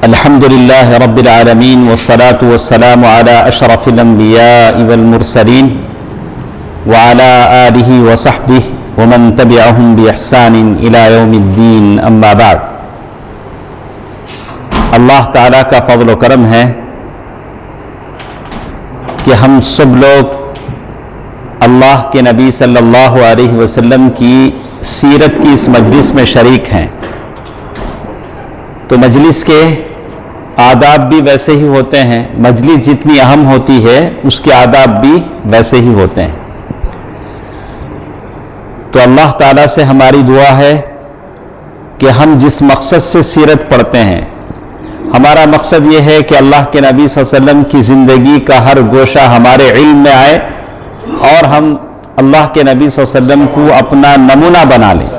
الحمد لله رب العالمين والصلاة والسلام على أشرف الأنبياء والمرسلين وعلى آله وصحبه ومن تبعهم بإحسان إلى يوم الدين أما بعد. اللہ تعالیٰ کا فضل و کرم ہے کہ ہم سب لوگ اللہ کے نبی صلی اللہ علیہ وسلم کی سیرت کی اس مجلس میں شریک ہیں. تو مجلس کے آداب بھی ویسے ہی ہوتے ہیں، مجلس جتنی اہم ہوتی ہے اس کے آداب بھی ویسے ہی ہوتے ہیں. تو اللہ تعالیٰ سے ہماری دعا ہے کہ ہم جس مقصد سے سیرت پڑھتے ہیں، ہمارا مقصد یہ ہے کہ اللہ کے نبی صلی اللہ علیہ وسلم کی زندگی کا ہر گوشہ ہمارے علم میں آئے اور ہم اللہ کے نبی صلی اللہ علیہ وسلم کو اپنا نمونہ بنا لیں،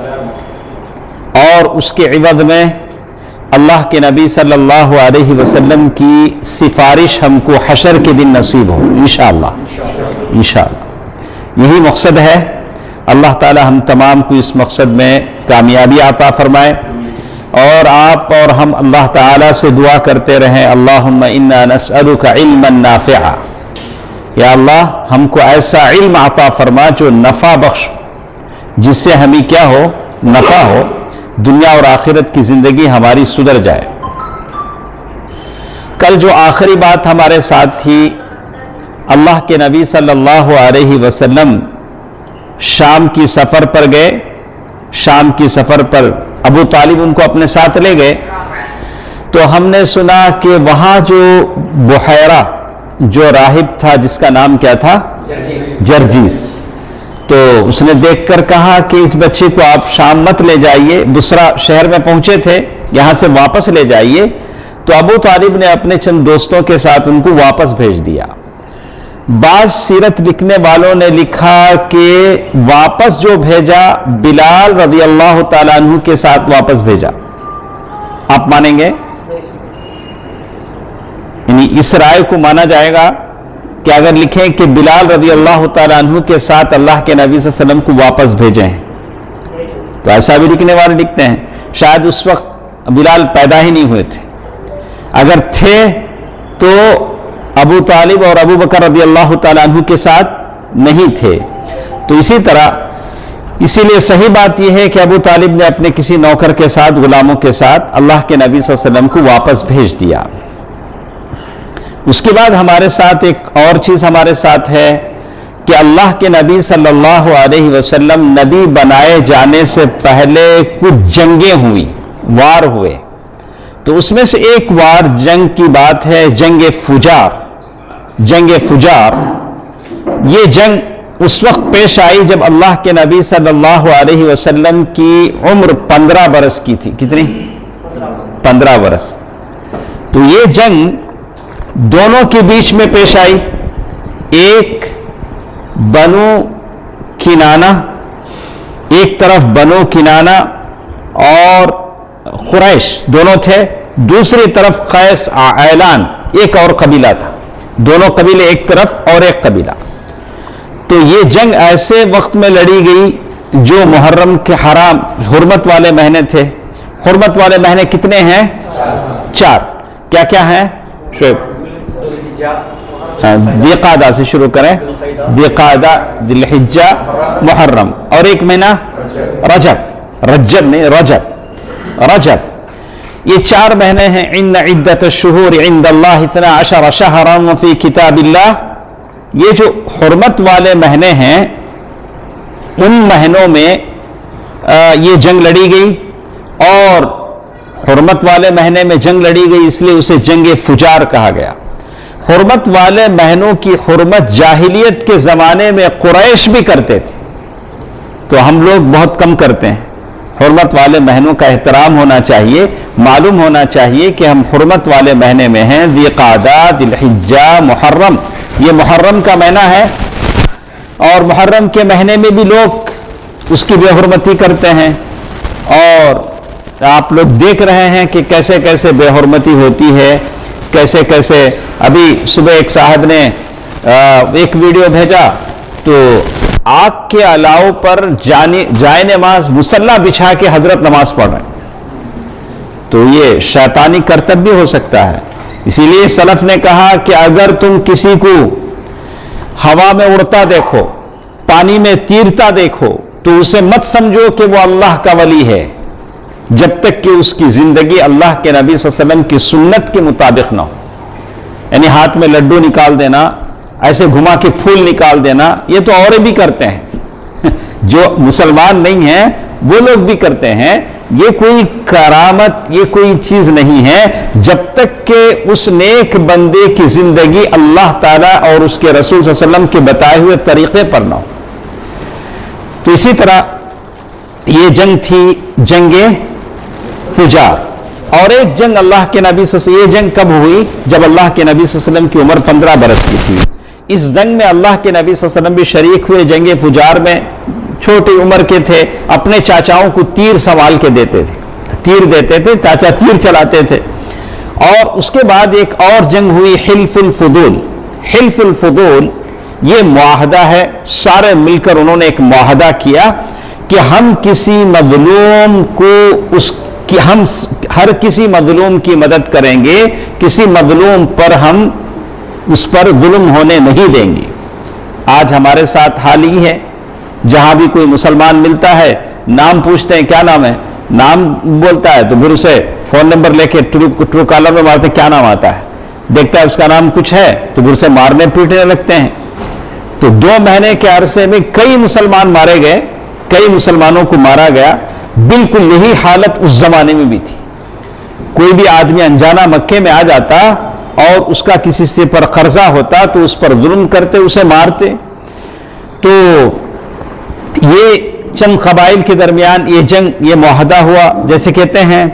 اور اس کے عوض میں اللہ کے نبی صلی اللہ علیہ وسلم کی سفارش ہم کو حشر کے دن نصیب ہو انشاءاللہ. یہی مقصد ہے. اللہ تعالی ہم تمام کو اس مقصد میں کامیابی عطا فرمائے، اور آپ اور ہم اللہ تعالی سے دعا کرتے رہیں اللہم انا نسألک علما نافعا. یا اللہ ہم کو ایسا علم عطا فرما جو نفع بخش، جس سے ہمیں کیا ہو؟ نفع ہو، دنیا اور آخرت کی زندگی ہماری سدھر جائے. کل جو آخری بات ہمارے ساتھ تھی، اللہ کے نبی صلی اللہ علیہ وسلم شام کی سفر پر گئے. شام کی سفر پر ابو طالب ان کو اپنے ساتھ لے گئے. تو ہم نے سنا کہ وہاں جو بحیرہ جو راہب تھا جس کا نام کیا تھا؟ جرجیس. تو اس نے دیکھ کر کہا کہ اس بچے کو آپ شام مت لے جائیے، بصرہ شہر میں پہنچے تھے، یہاں سے واپس لے جائیے. تو ابو طالب نے اپنے چند دوستوں کے ساتھ ان کو واپس بھیج دیا. بعض سیرت لکھنے والوں نے لکھا کہ واپس جو بھیجا بلال رضی اللہ تعالیٰ عنہ کے ساتھ واپس بھیجا. آپ مانیں گے؟ یعنی اس رائے کو مانا جائے گا کہ اگر لکھیں کہ بلال رضی اللہ تعالیٰ عنہ کے ساتھ اللہ کے نبی صلی اللہ علیہ وسلم کو واپس بھیجے ہیں، تو ایسا بھی لکھنے والے لکھتے ہیں شاید اس وقت بلال پیدا ہی نہیں ہوئے تھے. اگر تھے تو ابو طالب اور ابو بکر رضی اللہ تعالیٰ عنہ کے ساتھ نہیں تھے. تو اسی لیے صحیح بات یہ ہے کہ ابو طالب نے اپنے کسی نوکر کے ساتھ، غلاموں کے ساتھ اللہ کے نبی صلی اللہ علیہ وسلم کو واپس بھیج دیا. اس کے بعد ہمارے ساتھ ایک اور چیز ہمارے ساتھ ہے کہ اللہ کے نبی صلی اللہ علیہ وسلم نبی بنائے جانے سے پہلے کچھ جنگیں ہوئی، وار ہوئے. تو اس میں سے ایک وار جنگ کی بات ہے، جنگ فجار. جنگ فجار یہ جنگ اس وقت پیش آئی جب اللہ کے نبی صلی اللہ علیہ وسلم کی عمر 15 برس کی تھی. کتنی؟ 15 برس. تو یہ جنگ دونوں کے بیچ میں پیش آئی. ایک بنو کنانہ، ایک طرف بنو کنانہ اور قریش دونوں تھے، دوسری طرف قیس اعلان ایک اور قبیلہ تھا. دونوں قبیلے ایک طرف اور ایک قبیلہ. تو یہ جنگ ایسے وقت میں لڑی گئی جو محرم کے حرام حرمت والے مہینے تھے. حرمت والے مہینے کتنے ہیں؟ 4. کیا کیا ہیں؟ شعیب ذی قعدہ سے شروع کریں. ذی قعدہ، ذی الحجہ، محرم، اور ایک مہینہ رجب نہیں، رجب. یہ 4 مہینے ہیں. ان عدت الشہور عند اللہ 12 شہرا فی کتاب اللہ. یہ جو حرمت والے مہینے ہیں ان مہینوں میں یہ جنگ لڑی گئی، اور حرمت والے مہینے میں جنگ لڑی گئی اس لیے اسے جنگ فجار کہا گیا. حرمت والے مہینوں کی حرمت جاہلیت کے زمانے میں قریش بھی کرتے تھے، تو ہم لوگ بہت کم کرتے ہیں. حرمت والے مہینوں کا احترام ہونا چاہیے. معلوم ہونا چاہیے کہ ہم حرمت والے مہینے میں ہیں. ذی قعدہ، ذی الحجہ، محرم. یہ محرم کا مہینہ ہے، اور محرم کے مہینے میں بھی لوگ اس کی بے حرمتی کرتے ہیں. اور آپ لوگ دیکھ رہے ہیں کہ کیسے کیسے بے حرمتی ہوتی ہے، کیسے کیسے. ابھی صبح ایک صاحب نے ایک ویڈیو بھیجا تو آگ کے علاوہ پر جائے نماز مصلی بچھا کے حضرت نماز پڑھ رہے ہیں. تو یہ شیطانی کرتب بھی ہو سکتا ہے. اسی لیے سلف نے کہا کہ اگر تم کسی کو ہوا میں اڑتا دیکھو، پانی میں تیرتا دیکھو، تو اسے مت سمجھو کہ وہ اللہ کا ولی ہے جب تک کہ اس کی زندگی اللہ کے نبی صلی اللہ علیہ وسلم کی سنت کے مطابق نہ ہو. یعنی ہاتھ میں لڈو نکال دینا، ایسے گھما کے پھول نکال دینا، یہ تو اورے بھی کرتے ہیں جو مسلمان نہیں ہیں وہ لوگ بھی کرتے ہیں. یہ کوئی کرامت، یہ کوئی چیز نہیں ہے جب تک کہ اس نیک بندے کی زندگی اللہ تعالیٰ اور اس کے رسول صلی اللہ علیہ وسلم کے بتائے ہوئے طریقے پر نہ ہو. تو اسی طرح یہ جنگ تھی جنگ فجار. اور ایک جنگ اللہ کے نبی صلی اللہ علیہ وسلم، یہ جنگ کب ہوئی؟ جب اللہ کے نبی صلی اللہ علیہ وسلم کی عمر 15 برس کی تھی. اس جنگ میں اللہ کے نبی صلی اللہ علیہ وسلم بھی شریک ہوئے. جنگ فجار میں چھوٹی عمر کے تھے، اپنے چاچاؤں کو تیر سنبھال کے دیتے تھے، تیر دیتے تھے، چاچا تیر چلاتے تھے. اور اس کے بعد ایک اور جنگ ہوئی حلف الفضول. حلف الفضول یہ معاہدہ ہے، سارے مل کر انہوں نے ایک معاہدہ کیا کہ ہم کسی مظلوم کو ہم ہر کسی مظلوم کی مدد کریں گے، کسی مظلوم پر ہم اس پر ظلم ہونے نہیں دیں گے. آج ہمارے ساتھ حال ہی ہے، جہاں بھی کوئی مسلمان ملتا ہے نام پوچھتے ہیں کیا نام ہے، نام بولتا ہے تو پھر اسے فون نمبر لے کے ٹرو کالر میں مارتے کیا نام آتا ہے، دیکھتا ہے اس کا نام کچھ ہے تو پھر اسے مارنے پیٹنے لگتے ہیں. تو 2 مہینے کے عرصے میں کئی مسلمان مارے گئے، کئی مسلمانوں کو مارا گیا. بالکل یہی حالت اس زمانے میں بھی تھی. کوئی بھی آدمی انجانہ مکے میں آ جاتا اور اس کا کسی سے پر قرضہ ہوتا تو اس پر ظلم کرتے، اسے مارتے. تو یہ چند قبائل کے درمیان یہ جنگ، یہ معاہدہ ہوا. جیسے کہتے ہیں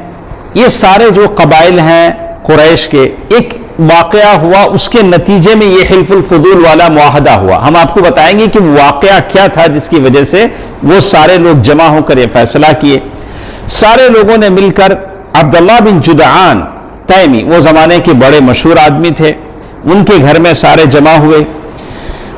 یہ سارے جو قبائل ہیں قریش کے، ایک واقعہ ہوا، اس کے نتیجے میں یہ حلف الفضول والا معاہدہ ہوا. ہم آپ کو بتائیں گے کہ واقعہ کیا تھا جس کی وجہ سے وہ سارے لوگ جمع ہو کر یہ فیصلہ کیے. سارے لوگوں نے مل کر عبداللہ بن جدعان تیمی، وہ زمانے کے بڑے مشہور آدمی تھے، ان کے گھر میں سارے جمع ہوئے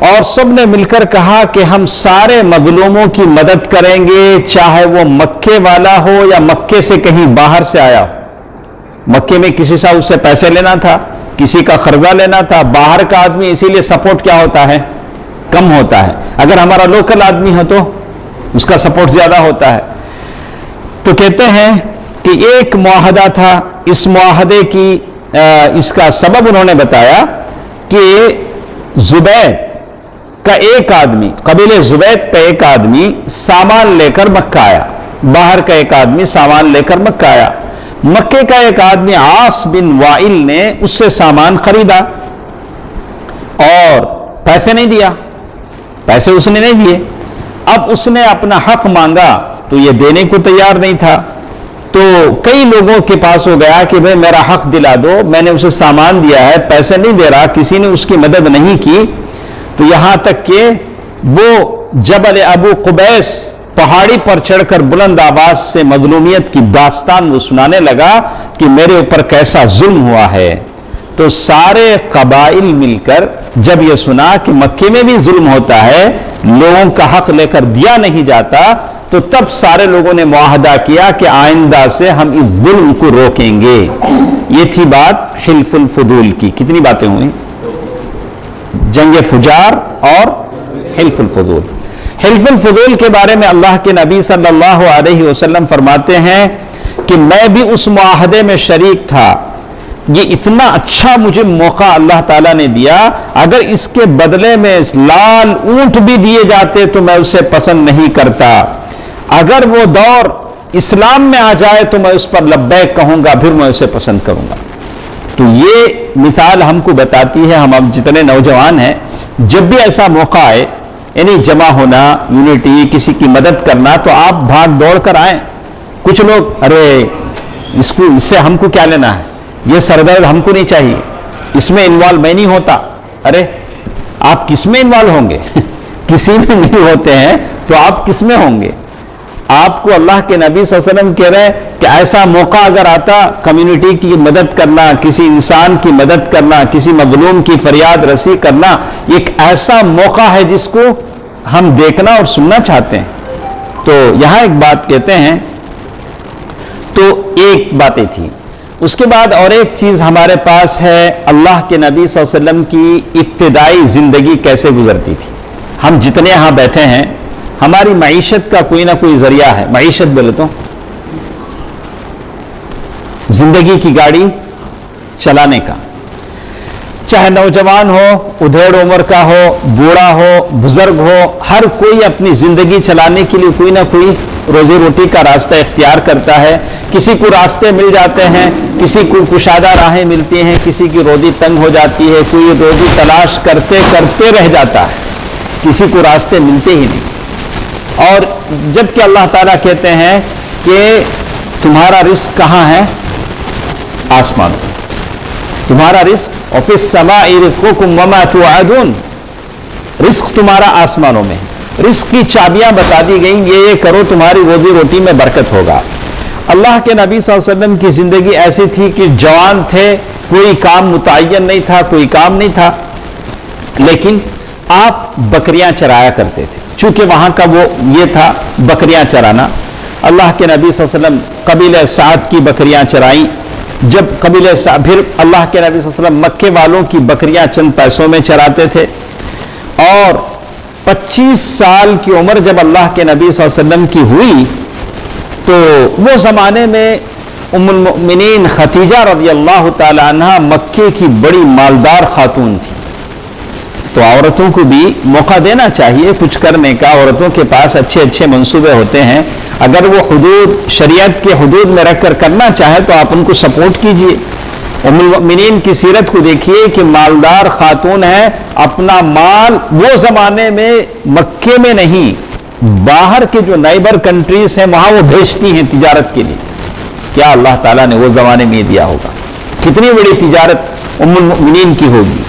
اور سب نے مل کر کہا کہ ہم سارے مظلوموں کی مدد کریں گے، چاہے وہ مکے والا ہو یا مکے سے کہیں باہر سے آیا ہو. مکے میں کسی سے اس سے پیسے لینا تھا، کسی کا قرضہ لینا تھا. باہر کا آدمی اسی لیے سپورٹ کیا ہوتا ہے؟ کم ہوتا ہے. اگر ہمارا لوکل آدمی ہو تو اس کا سپورٹ زیادہ ہوتا ہے. تو کہتے ہیں کہ ایک معاہدہ تھا. اس معاہدے کی اس کا سبب انہوں نے بتایا کہ زبید کا ایک آدمی، قبیلے زبید کا ایک آدمی سامان لے کر مکہ آیا. باہر کا ایک آدمی سامان لے کر مکہ آیا. مکے کا ایک آدمی عاص بن وائل نے اس سے سامان خریدا اور پیسے نہیں دیا، پیسے اس نے نہیں دیے. اب اس نے اپنا حق مانگا تو یہ دینے کو تیار نہیں تھا. تو کئی لوگوں کے پاس ہو گیا کہ بھئی میرا حق دلا دو، میں نے اسے سامان دیا ہے، پیسے نہیں دے رہا، کسی نے اس کی مدد نہیں کی. تو یہاں تک کہ وہ جبل ابو قبیس پہاڑی پر چڑھ کر بلند آواز سے مظلومیت کی داستان وہ سنانے لگا کہ میرے اوپر کیسا ظلم ہوا ہے. تو سارے قبائل مل کر جب یہ سنا کہ مکے میں بھی ظلم ہوتا ہے، لوگوں کا حق لے کر دیا نہیں جاتا، تو تب سارے لوگوں نے معاہدہ کیا کہ آئندہ سے ہم اس ظلم کو روکیں گے. یہ تھی بات حلف الفضول کی. کتنی باتیں ہوئیں؟ جنگ فجار اور حلف الفضول. حلف الفضول کے بارے میں اللہ کے نبی صلی اللہ علیہ وسلم فرماتے ہیں کہ میں بھی اس معاہدے میں شریک تھا. یہ اتنا اچھا مجھے موقع اللہ تعالیٰ نے دیا، اگر اس کے بدلے میں لال اونٹ بھی دیے جاتے تو میں اسے پسند نہیں کرتا. اگر وہ دور اسلام میں آ جائے تو میں اس پر لبیک کہوں گا، پھر میں اسے پسند کروں گا. تو یہ مثال ہم کو بتاتی ہے، ہم اب جتنے نوجوان ہیں جب بھی ایسا موقع آئے، یعنی جمع ہونا، یونٹی، کسی کی مدد کرنا، تو آپ بھاگ دوڑ کر آئیں. کچھ لوگ ارے اس سے ہم کو کیا لینا ہے، یہ سردرد ہم کو نہیں چاہیے، اس میں انوالو میں نہیں ہوتا. ارے آپ کس میں انوالو ہوں گے؟ کسی میں نہیں ہوتے ہیں تو آپ کس میں ہوں گے؟ آپ کو اللہ کے نبی صلی اللہ علیہ وسلم کہہ رہے کہ ایسا موقع اگر آتا، کمیونٹی کی مدد کرنا، کسی انسان کی مدد کرنا، کسی مظلوم کی فریاد رسی کرنا، ایک ایسا موقع ہے جس کو ہم دیکھنا اور سننا چاہتے ہیں. تو یہاں ایک بات کہتے ہیں تو ایک باتیں تھی. اس کے بعد اور ایک چیز ہمارے پاس ہے، اللہ کے نبی صلی اللہ علیہ وسلم کی ابتدائی زندگی کیسے گزرتی تھی. ہم جتنے یہاں بیٹھے ہیں ہماری معیشت کا کوئی نہ کوئی ذریعہ ہے. معیشت بولے تو زندگی کی گاڑی چلانے کا، چاہے نوجوان ہو، ادھیڑ عمر کا ہو، بوڑھا ہو، بزرگ ہو، ہر کوئی اپنی زندگی چلانے کے لیے کوئی نہ کوئی روزی روٹی کا راستہ اختیار کرتا ہے. کسی کو راستے مل جاتے ہیں، کسی کو کشادہ راہیں ملتی ہیں، کسی کی روزی تنگ ہو جاتی ہے، کوئی روزی تلاش کرتے کرتے رہ جاتا ہے، کسی کو راستے ملتے ہی نہیں. اور جب کہ اللہ تعالیٰ کہتے ہیں کہ تمہارا رزق کہاں ہے؟ آسمانوں. تمہارا رزق وفی السماء رزقکم وما توعدون، رزق تمہارا آسمانوں میں. رزق کی چابیاں بتا دی گئیں، یہ کرو تمہاری روزی روٹی میں برکت ہوگا. اللہ کے نبی صلی اللہ علیہ وسلم کی زندگی ایسی تھی کہ جوان تھے، کوئی کام متعین نہیں تھا، کوئی کام نہیں تھا، لیکن آپ بکریاں چرایا کرتے تھے. چونکہ وہاں کا وہ یہ تھا بکریاں چرانا. اللہ کے نبی صلی اللہ علیہ وسلم قبیلہ سعد کی بکریاں چرائیں. جب قبیلہ سعد، پھر اللہ کے نبی صلی اللہ علیہ وسلم مکے والوں کی بکریاں چند پیسوں میں چراتے تھے. اور 25 سال کی عمر جب اللہ کے نبی صلی اللہ علیہ وسلم کی ہوئی تو وہ زمانے میں ام المؤمنین خدیجہ رضی اللہ تعالی عنہ مکے کی بڑی مالدار خاتون تھی. تو عورتوں کو بھی موقع دینا چاہیے کچھ کرنے کا. عورتوں کے پاس اچھے اچھے منصوبے ہوتے ہیں، اگر وہ حدود شریعت کے حدود میں رکھ کر کرنا چاہے تو آپ ان کو سپورٹ کیجئے. ام المؤمنین کی سیرت کو دیکھیے کہ مالدار خاتون ہے، اپنا مال وہ زمانے میں مکے میں نہیں، باہر کے جو نائبر کنٹریز ہیں وہاں وہ بھیجتی ہیں تجارت کے لیے. کیا اللہ تعالیٰ نے وہ زمانے میں دیا ہوگا، کتنی بڑی تجارت ام المؤمنین کی ہوگی.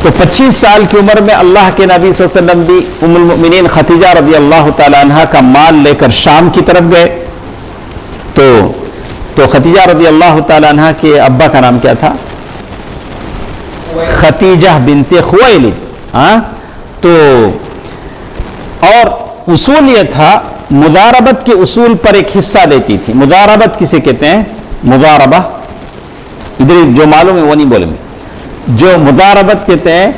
تو 25 سال کی عمر میں اللہ کے نبی صلی اللہ علیہ وسلم بھی ام المؤمنین خدیجہ رضی اللہ تعالی عنہ کا مال لے کر شام کی طرف گئے. تو خدیجہ رضی اللہ تعالی عنہ کے ابا کا نام کیا تھا؟ خدیجہ بنت خویلد. تو اور اصول یہ تھا، مضاربت کے اصول پر ایک حصہ دیتی تھی. مضاربت کسے کہتے ہیں؟ مضاربہ ادھر جو معلوم ہے وہ نہیں بولیں گے. جو مضاربت کہتے ہیں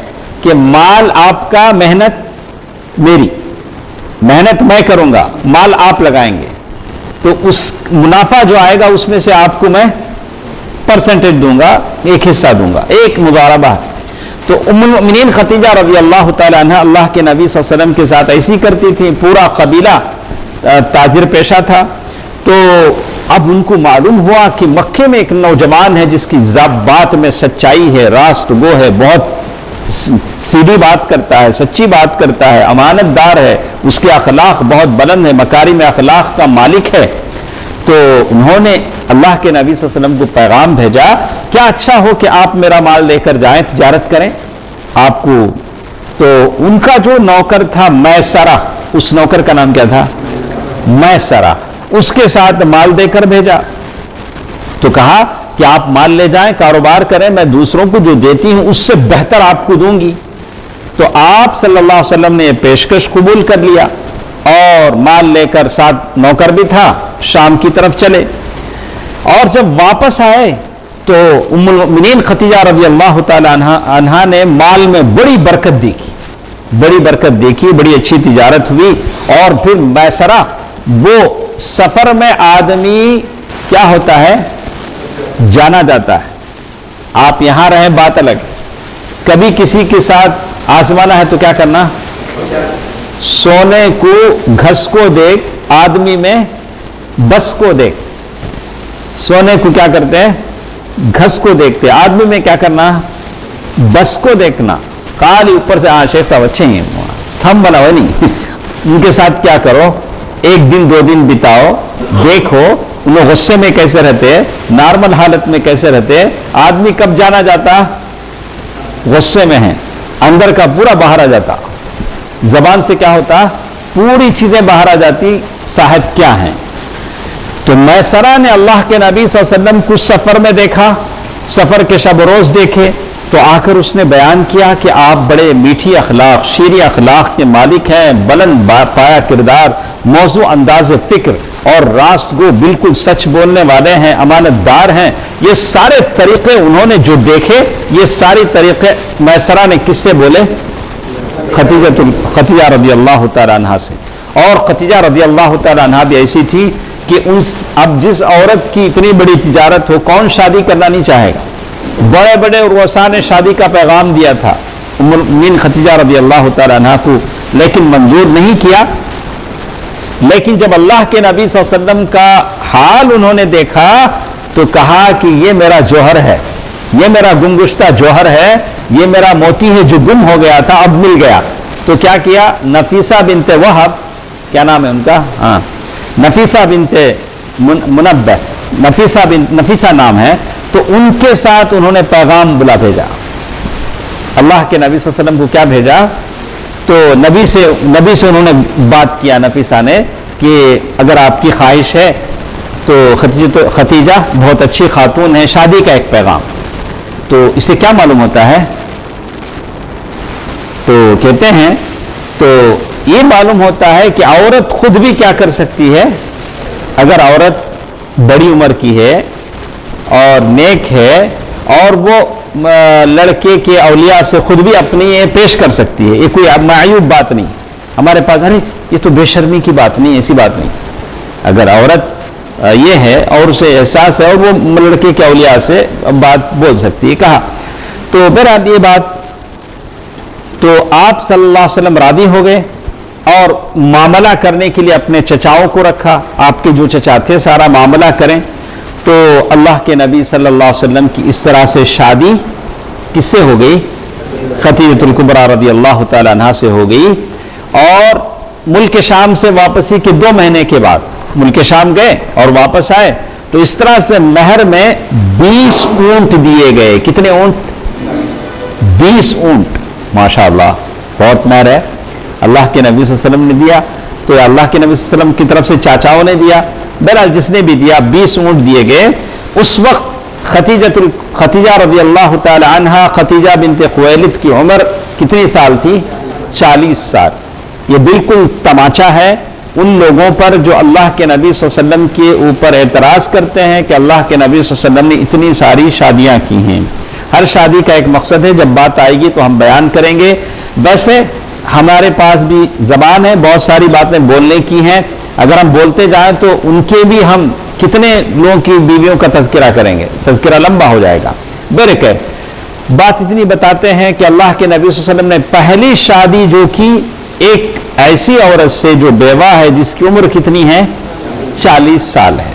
کہ مال آپ کا، محنت میری، محنت میں کروں گا، مال آپ لگائیں گے، تو اس منافع جو آئے گا اس میں سے آپ کو میں پرسنٹیج دوں گا، ایک حصہ دوں گا. ایک مضاربہ. تو ام المؤمنین خدیجہ رضی اللہ تعالی عنہ اللہ کے نبی صلی اللہ علیہ وسلم کے ساتھ ایسی کرتی تھی. پورا قبیلہ تاجر پیشہ تھا. تو اب ان کو معلوم ہوا کہ مکے میں ایک نوجوان ہے جس کی بات میں سچائی ہے، راست گو ہے، بہت سیدھی بات کرتا ہے، سچی بات کرتا ہے، امانت دار ہے، اس کے اخلاق بہت بلند ہے، مکارم اخلاق کا مالک ہے. تو انہوں نے اللہ کے نبی صلی اللہ علیہ وسلم کو پیغام بھیجا، کیا اچھا ہو کہ آپ میرا مال لے کر جائیں، تجارت کریں آپ کو. تو ان کا جو نوکر تھا میسرہ، اس نوکر کا نام کیا تھا؟ میسرہ. اس کے ساتھ مال دے کر بھیجا. تو کہا کہ آپ مال لے جائیں، کاروبار کریں، میں دوسروں کو جو دیتی ہوں اس سے بہتر آپ کو دوں گی. تو آپ صلی اللہ علیہ وسلم نے یہ پیشکش قبول کر لیا اور مال لے کر، ساتھ نوکر بھی تھا، شام کی طرف چلے. اور جب واپس آئے تو ام المؤمنین خدیجہ رضی اللہ تعالی عنہا نے مال میں بڑی برکت دیکھی، بڑی برکت دیکھی، بڑی اچھی تجارت ہوئی. اور پھر میسرہ، وہ سفر میں آدمی کیا ہوتا ہے؟ جانا جاتا ہے. آپ یہاں رہیں بات الگ، کبھی کسی کے ساتھ آزمانا ہے تو کیا کرنا؟ سونے کو گھس کو دیکھ، آدمی میں بس کو دیکھ. سونے کو کیا کرتے ہیں؟ گھس کو دیکھتے. آدمی میں کیا کرنا؟ بس کو دیکھنا. کالی اوپر سے شیخ صاحب اچھے ہیں، تھم بنا ہوا نہیں. ان کے ساتھ کیا کرو، ایک دن 2 دن بتاؤ، دیکھو انہوں غصے میں کیسے رہتے ہیں، نارمل حالت میں کیسے رہتے ہیں. آدمی کب جانا جاتا؟ غصے میں ہے، اندر کا پورا باہر آ جاتا. زبان سے کیا ہوتا؟ پوری چیزیں باہر آ جاتی، صاحب کیا ہیں. تو میسرہ نے اللہ کے نبی صلی اللہ علیہ وسلم کو سفر میں دیکھا، سفر کے شب روز دیکھے. تو آ کر اس نے بیان کیا کہ آپ بڑے میٹھی اخلاق، شیریں اخلاق کے مالک ہیں، بلند پایا کردار، موزوں انداز فکر. اور راست گو بالکل سچ بولنے والے ہیں، امانت دار ہیں. یہ سارے طریقے انہوں نے جو دیکھے، یہ سارے طریقے میسرہ نے کس سے بولے؟ خدیجہ رضی اللہ تعالی عنہ سے. اور خدیجہ رضی اللہ تعالی عنہ بھی ایسی تھی کہ اب جس عورت کی اتنی بڑی تجارت ہو، کون شادی کرنا نہیں چاہے گا؟ بڑے بڑے رؤساء نے شادی کا پیغام دیا تھا ام المؤمنین خدیجہ رضی اللہ تعالی عنہ کو، لیکن منظور نہیں کیا. لیکن جب اللہ کے نبی صلی اللہ علیہ وسلم کا حال انہوں نے دیکھا تو کہا کہ یہ میرا جوہر ہے، یہ میرا گم گشتہ جوہر ہے، یہ میرا موتی ہے جو گم ہو گیا تھا، اب مل گیا. تو کیا کیا؟ نفیسہ بنت وہب، کیا نام ہے ان کا؟ ہاں، نفیسہ بنت منبہ، نفیسہ نام ہے. تو ان کے ساتھ انہوں نے پیغام بلا بھیجا. اللہ کے نبی صلی اللہ علیہ وسلم کو کیا بھیجا؟ تو نبی سے انہوں نے بات کیا، نفیسہ نے، کہ اگر آپ کی خواہش ہے تو خدیجہ بہت اچھی خاتون ہے، شادی کا ایک پیغام. تو اس سے کیا معلوم ہوتا ہے؟ تو کہتے ہیں تو یہ معلوم ہوتا ہے کہ عورت خود بھی کیا کر سکتی ہے. اگر عورت بڑی عمر کی ہے اور نیک ہے اور وہ لڑکے کے اولیاء سے خود بھی اپنی یہ پیش کر سکتی ہے، یہ کوئی معیوب بات نہیں. ہمارے پاس ارے یہ تو بے شرمی کی بات نہیں، ایسی بات نہیں. اگر عورت یہ ہے اور اسے احساس ہے اور وہ لڑکے کے اولیاء سے بات بول سکتی ہے. کہا تو بہرحال یہ بات، تو آپ صلی اللہ علیہ وسلم راضی ہو گئے اور معاملہ کرنے کے لیے اپنے چچاؤں کو رکھا. آپ کے جو چچا تھے سارا معاملہ کریں. تو اللہ کے نبی صلی اللہ علیہ وسلم کی اس طرح سے شادی کس سے ہو گئی؟ خدیجہ الکبریٰ رضی اللہ تعالی عنہ سے ہو گئی. اور ملک شام سے واپسی کے 2 مہینے کے بعد ملک شام گئے اور واپس آئے تو اس طرح سے مہر میں 20 اونٹ دیے گئے. کتنے اونٹ؟ 20 اونٹ. ماشاءاللہ بہت مہر ہے. اللہ کے نبی صلی اللہ علیہ وسلم نے دیا تو اللہ کے نبی صلی اللہ علیہ وسلم کی طرف سے چاچاؤں نے دیا. بہرحال جس نے بھی دیا 20 اونٹ دیے گئے. اس وقت خدیجہ رضی اللہ تعالی عنہ، خدیجہ بنت خویلد کی عمر کتنی سال تھی؟ 40 سال. یہ بالکل تماچا ہے ان لوگوں پر جو اللہ کے نبی صلی اللہ علیہ وسلم کے اوپر اعتراض کرتے ہیں کہ اللہ کے نبی صلی اللہ علیہ وسلم نے اتنی ساری شادیاں کی ہیں. ہر شادی کا ایک مقصد ہے، جب بات آئے گی تو ہم بیان کریں گے. ویسے ہمارے پاس بھی زبان ہے، بہت ساری باتیں بولنے کی ہیں. اگر ہم بولتے جائیں تو ان کے بھی ہم کتنے لوگوں کی بیویوں کا تذکرہ کریں گے، تذکرہ لمبا ہو جائے گا. بہرکیف بات اتنی بتاتے ہیں کہ اللہ کے نبی صلی اللہ علیہ وسلم نے پہلی شادی جو کی ایک ایسی عورت سے جو بیوہ ہے جس کی عمر کتنی ہے؟ 40 سال ہے.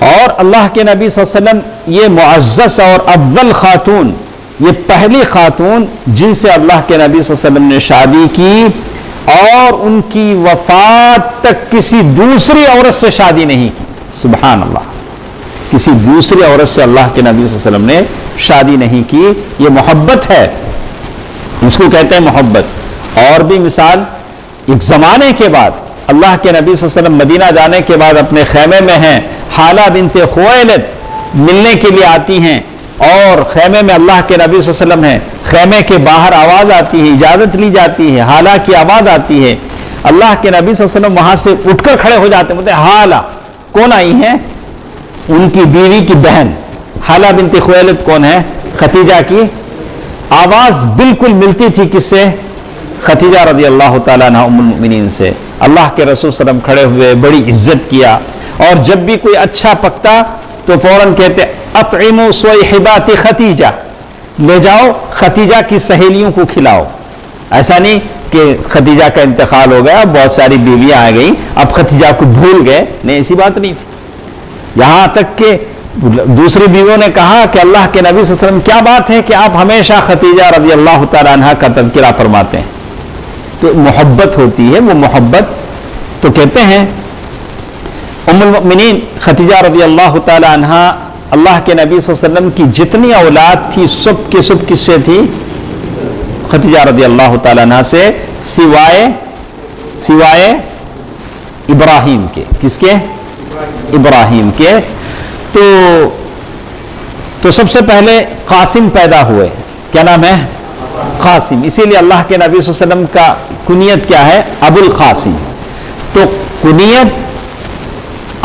اور اللہ کے نبی صلی اللہ علیہ وسلم یہ معزز اور اول خاتون، یہ پہلی خاتون جن سے اللہ کے نبی صلی اللہ علیہ وسلم نے شادی کی اور ان کی وفات تک کسی دوسری عورت سے شادی نہیں کی. سبحان اللہ، کسی دوسری عورت سے اللہ کے نبی صلی اللہ علیہ وسلم نے شادی نہیں کی. یہ محبت ہے، اس کو کہتے ہیں محبت. اور بھی مثال، ایک زمانے کے بعد اللہ کے نبی صلی اللہ علیہ وسلم مدینہ جانے کے بعد اپنے خیمے میں ہیں، حالہ بنت خویلد ملنے کے لیے آتی ہیں اور خیمے میں اللہ کے نبی صلی اللہ علیہ وسلم ہیں. خیمے کے باہر آواز آتی ہے، اجازت لی جاتی ہے، حالہ کی آواز آتی ہے. اللہ کے نبی صلی اللہ علیہ وسلم وہاں سے اٹھ کر کھڑے ہو جاتے ہیں، بولتے ہیں حالہ. کون آئی ہیں؟ ان کی بیوی کی بہن حالہ بنت خویلد. کون ہے؟ خدیجہ کی. آواز بالکل ملتی تھی کس سے؟ خدیجہ رضی اللہ تعالیٰ عنہ ام المؤمنین سے. اللہ کے رسول صلی اللہ علیہ وسلم کھڑے ہوئے، بڑی عزت کیا. اور جب بھی کوئی اچھا پکتا تو فوراً کہتے اطعموا صیحبات خدیجہ، لے جاؤ خدیجہ کی سہیلیوں کو کھلاؤ. ایسا نہیں کہ خدیجہ کا انتقال ہو گیا، بہت ساری بیویاں آ گئیں، اب خدیجہ کو بھول گئے. نہیں، ایسی بات نہیں تھی. یہاں تک کہ دوسری بیویوں نے کہا کہ اللہ کے نبی صلی اللہ علیہ وسلم کیا بات ہے کہ آپ ہمیشہ خدیجہ رضی اللہ تعالیٰ عنہ کا تذکرہ فرماتے ہیں. تو محبت ہوتی ہے، وہ محبت. تو کہتے ہیں ام المؤمنین خدیجہ رضی اللہ تعالی عنہ اللہ کے نبی صلی اللہ علیہ وسلم کی جتنی اولاد تھی سب کی سب کس سے تھی؟ خدیجہ رضی اللہ تعالی عنہ سے، سوائے ابراہیم کے. کس کے؟ ابراہیم کے. تو سب سے پہلے قاسم پیدا ہوئے. کیا نام ہے؟ قاسم. اسی لیے اللہ کے نبی صلی اللہ علیہ وسلم کا کنیت کیا ہے؟ ابو القاسم. تو کنیت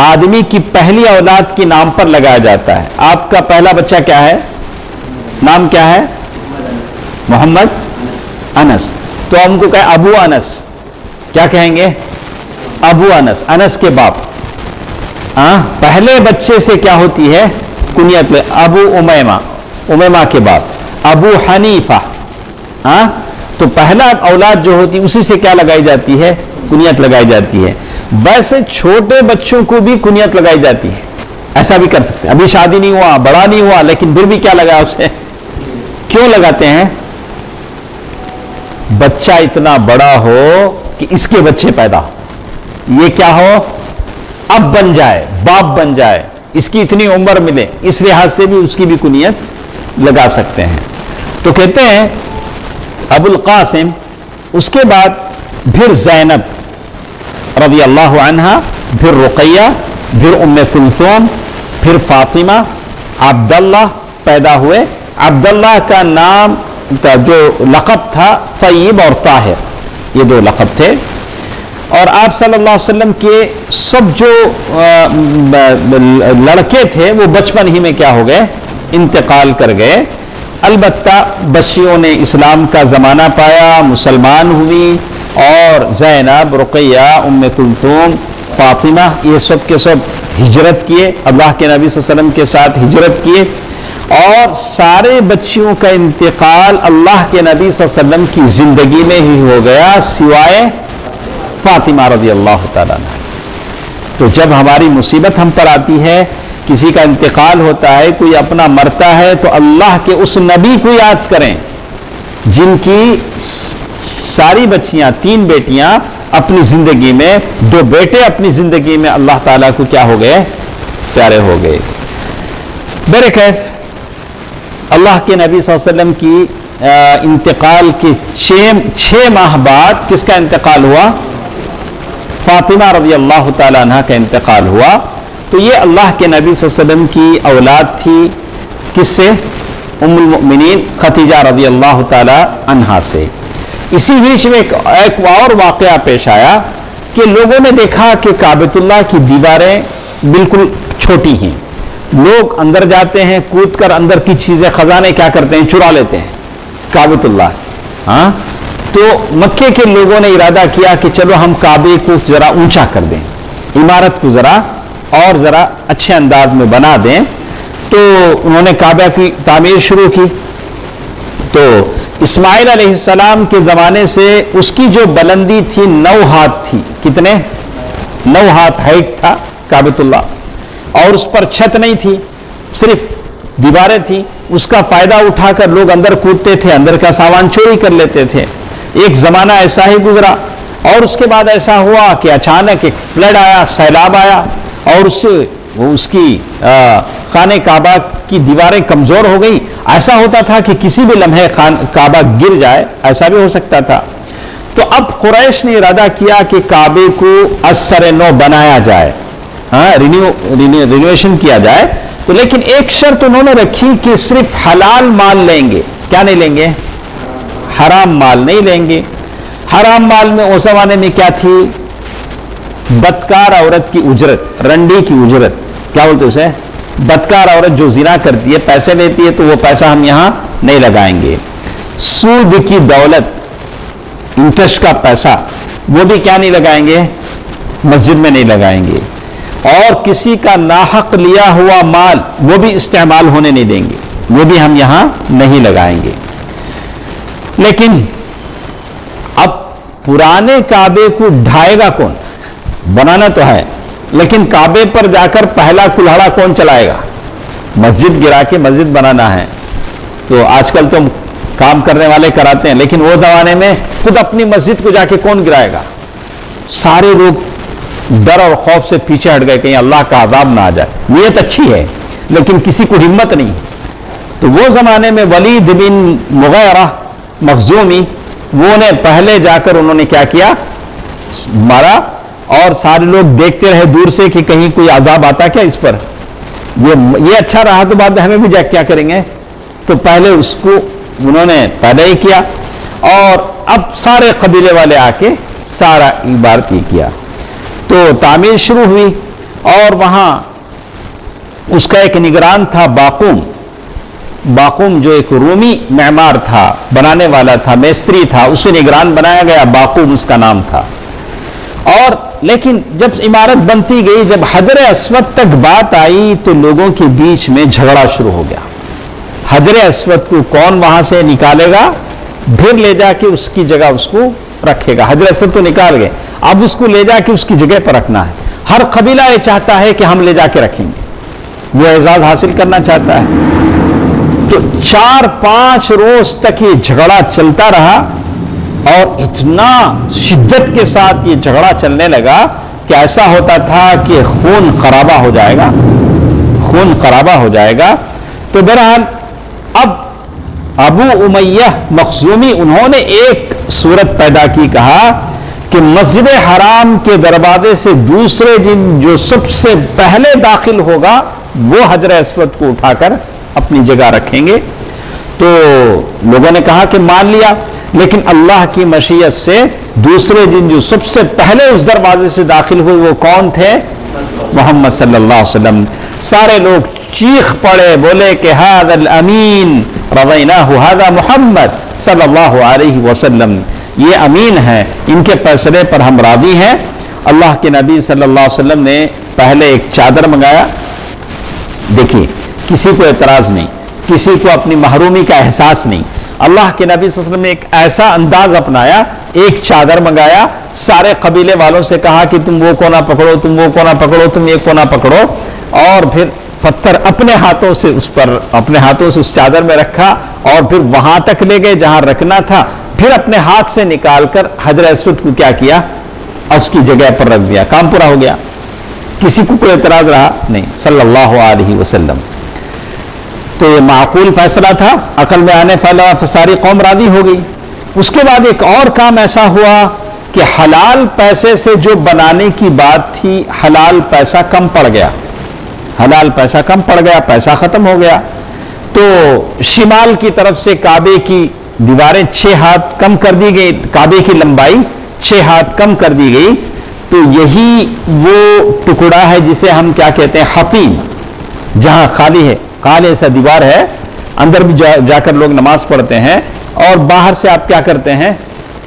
آدمی کی پہلی اولاد کے نام پر لگایا جاتا ہے. آپ کا پہلا بچہ کیا ہے؟ نام کیا ہے؟ محمد انس. تو ہم کو کہے ابو انس، کیا کہیں گے؟ ابو انس، انس کے باپ. پہلے بچے سے کیا ہوتی ہے؟ کنیت. ابو امیمہ، امیمہ کے باپ. ابو حنیفہ. تو پہلا اولاد جو ہوتی ہے اسی سے کیا لگائی جاتی ہے؟ کنیت لگائی جاتی ہے. ویسے چھوٹے بچوں کو بھی کنیت لگائی جاتی ہے، ایسا بھی کر سکتے ہیں. ابھی شادی نہیں ہوا، بڑا نہیں ہوا، لیکن پھر بھی کیا لگایا اسے؟ کیوں لگاتے ہیں؟ بچہ اتنا بڑا ہو کہ اس کے بچے پیدا ہو، یہ کیا ہو؟ اب بن جائے، باپ بن جائے، اس کی اتنی عمر ملے، اس لحاظ سے بھی اس کی بھی کنیت لگا سکتے ہیں. تو کہتے ہیں ابو القاسم. اس کے بعد پھر زینب رضی اللہ عنہا، پھر رقیہ، پھر ام کلثوم، پھر فاطمہ، عبداللہ پیدا ہوئے. عبداللہ کا نام جو لقب تھا طیب اور طاہر، یہ دو لقب تھے. اور آپ صلی اللہ علیہ وسلم کے سب جو لڑکے تھے وہ بچپن ہی میں کیا ہو گئے؟ انتقال کر گئے. البتہ بچیوں نے اسلام کا زمانہ پایا، مسلمان ہوئی، اور زینب، رقیہ، ام کلثوم، فاطمہ، یہ سب کے سب ہجرت کیے، اللہ کے نبی صلی اللہ علیہ وسلم کے ساتھ ہجرت کیے. اور سارے بچیوں کا انتقال اللہ کے نبی صلی اللہ علیہ وسلم کی زندگی میں ہی ہو گیا، سوائے فاطمہ رضی اللہ تعالیٰ عنہ. تو جب ہماری مصیبت ہم پر آتی ہے، کسی کا انتقال ہوتا ہے، کوئی اپنا مرتا ہے، تو اللہ کے اس نبی کو یاد کریں جن کی ساری بچیاں، 3 بیٹیاں اپنی زندگی میں، 2 بیٹے اپنی زندگی میں اللہ تعالیٰ کو کیا ہو گئے؟ پیارے ہو گئے. برکیف اللہ کے نبی صلی اللہ علیہ وسلم کی انتقال کے 6 ماہ بعد کس کا انتقال ہوا؟ فاطمہ رضی اللہ تعالیٰ عنہ کا انتقال ہوا. تو یہ اللہ کے نبی صلی اللہ علیہ وسلم کی اولاد تھی. کس سے؟ ام المؤمنین خدیجہ رضی اللہ تعالیٰ عنہا سے. اسی بیچ میں ایک اور واقعہ پیش آیا کہ لوگوں نے دیکھا کہ کعبۃ اللہ کی دیواریں بالکل چھوٹی ہیں، لوگ اندر جاتے ہیں، کود کر اندر کی چیزیں، خزانے کیا کرتے ہیں؟ چرا لیتے ہیں کعبۃ اللہ. تو مکے کے لوگوں نے ارادہ کیا کہ چلو ہم کعبے کو ذرا اونچا کر دیں، عمارت کو ذرا اچھے انداز میں بنا دیں. تو انہوں نے کعبہ کی تعمیر شروع کی. تو اسماعیل علیہ السلام کے زمانے سے اس کی جو بلندی تھی 9 ہاتھ تھی. کتنے؟ 9 ہاتھ ہائٹ تھا کعبۃ اللہ. اور اس پر چھت نہیں تھی، صرف دیواریں تھیں. اس کا فائدہ اٹھا کر لوگ اندر کودتے تھے، اندر کا سامان چوری کر لیتے تھے. ایک زمانہ ایسا ہی گزرا. اور اس کے بعد ایسا ہوا کہ اچانک ایک فلڈ آیا، سیلاب آیا، اور اس کی خانہ کعبہ کی دیواریں کمزور ہو گئی. ایسا ہوتا تھا کہ کسی بھی لمحے کعبہ گر جائے، ایسا بھی ہو سکتا تھا. تو اب قریش نے ارادہ کیا کہ کعبے کو از سر نو بنایا جائے، رینوویشن کیا جائے. تو لیکن ایک شرط انہوں نے رکھی کہ صرف حلال مال لیں گے. کیا نہیں لیں گے؟ حرام مال نہیں لیں گے. حرام مال میں اس زمانے میں کیا تھی؟ بدکار عورت کی اجرت، رنڈی کی اجرت. کیا بولتے اسے؟ بدکار عورت جو زنا کرتی ہے، پیسے لیتی ہے، تو وہ پیسہ ہم یہاں نہیں لگائیں گے. سود کی دولت، انٹرسٹ کا پیسہ، وہ بھی کیا نہیں لگائیں گے؟ مسجد میں نہیں لگائیں گے. اور کسی کا ناحق لیا ہوا مال وہ بھی استعمال ہونے نہیں دیں گے، وہ بھی ہم یہاں نہیں لگائیں گے. لیکن اب پرانے کعبے کو ڈھائے گا کون؟ بنانا تو ہے، لیکن کعبے پر جا کر پہلا کلہڑا کون چلائے گا؟ مسجد گرا کے مسجد بنانا ہے. تو آج کل تو کام کرنے والے کراتے ہیں، لیکن وہ زمانے میں خود اپنی مسجد کو جا کے کون گرائے گا؟ سارے لوگ ڈر اور خوف سے پیچھے ہٹ گئے، کہیں اللہ کا عذاب نہ آ جائے. نیت اچھی ہے لیکن کسی کو ہمت نہیں. تو وہ زمانے میں ولید بن مغیرہ مخزومی، وہ نے پہلے جا کر انہوں نے کیا کیا؟ مارا. اور سارے لوگ دیکھتے رہے دور سے کہ کہیں کوئی عذاب آتا کیا اس پر. یہ اچھا رہا تو بعد ہمیں بھی جا کیا کریں گے. تو پہلے اس کو انہوں نے پیدا ہی کیا، اور اب سارے قبیلے والے آ کے سارا عبارت یہ کیا. تو تعمیر شروع ہوئی. اور وہاں اس کا ایک نگران تھا باقوم جو ایک رومی معمار تھا، بنانے والا تھا، میستری تھا، اسے نگران بنایا گیا، باقوم اس کا نام تھا۔ اور لیکن جب عمارت بنتی گئی، جب حجر اسود تک بات آئی تو لوگوں کے بیچ میں جھگڑا شروع ہو گیا۔ حجر اسود کو کون وہاں سے نکالے گا، پھر لے جا کے اس کی جگہ اس کو رکھے گا۔ حجر اسود تو نکال گئے، اب اس کو لے جا کے اس کی جگہ پر رکھنا ہے۔ ہر قبیلہ یہ چاہتا ہے کہ ہم لے جا کے رکھیں گے، وہ اعزاز حاصل کرنا چاہتا ہے۔ تو 4-5 روز تک یہ جھگڑا چلتا رہا، اور اتنا شدت کے ساتھ یہ جھگڑا چلنے لگا کہ ایسا ہوتا تھا کہ خون خرابہ ہو جائے گا۔ تو بہرحال اب ابو امیہ مخزومی انہوں نے ایک صورت پیدا کی، کہا کہ مسجد حرام کے دروازے سے دوسرے دن جو سب سے پہلے داخل ہوگا وہ حجر اسود کو اٹھا کر اپنی جگہ رکھیں گے۔ تو لوگوں نے کہا کہ مان لیا، لیکن اللہ کی مشیت سے دوسرے دن جو سب سے پہلے اس دروازے سے داخل ہوئے وہ کون تھے؟ محمد صلی اللہ علیہ وسلم۔ سارے لوگ چیخ پڑے، بولے کہ ھذا الامین رضیناہ، ھذا محمد صلی اللہ علیہ وسلم، یہ امین ہے، ان کے فیصلے پر ہم راضی ہیں۔ اللہ کے نبی صلی اللہ علیہ وسلم نے پہلے ایک چادر منگایا۔ دیکھیے، کسی کو اعتراض نہیں، کسی کو اپنی محرومی کا احساس نہیں۔ اللہ کے نبی صلی اللہ علیہ وسلم نے ایک ایسا انداز اپنایا، ایک چادر منگایا، سارے قبیلے والوں سے کہا کہ تم وہ کونا پکڑو، تم وہ کونا پکڑو، تم یہ کونا پکڑو، اور پھر پتھر اپنے ہاتھوں سے اس چادر میں رکھا، اور پھر وہاں تک لے گئے جہاں رکھنا تھا، پھر اپنے ہاتھ سے نکال کر حجر اسود کو کیا کیا، اس کی جگہ پر رکھ دیا، کام پورا ہو گیا۔ کسی کو کوئی اعتراض رہا نہیں، صلی اللہ علیہ وسلم۔ تو یہ معقول فیصلہ تھا، عقل میں آنے والا، ساری قوم راضی ہو گئی۔ اس کے بعد ایک اور کام ایسا ہوا کہ حلال پیسے سے جو بنانے کی بات تھی، حلال پیسہ کم پڑ گیا، پیسہ ختم ہو گیا۔ تو شمال کی طرف سے کعبے کی دیواریں 6 ہاتھ کم کر دی گئی، کعبے کی لمبائی 6 ہاتھ کم کر دی گئی۔ تو یہی وہ ٹکڑا ہے جسے ہم کیا کہتے ہیں، حطیم، جہاں خالی ہے، خالی ایسا دیوار ہے، اندر بھی جا کر لوگ نماز پڑھتے ہیں، اور باہر سے آپ کیا کرتے ہیں،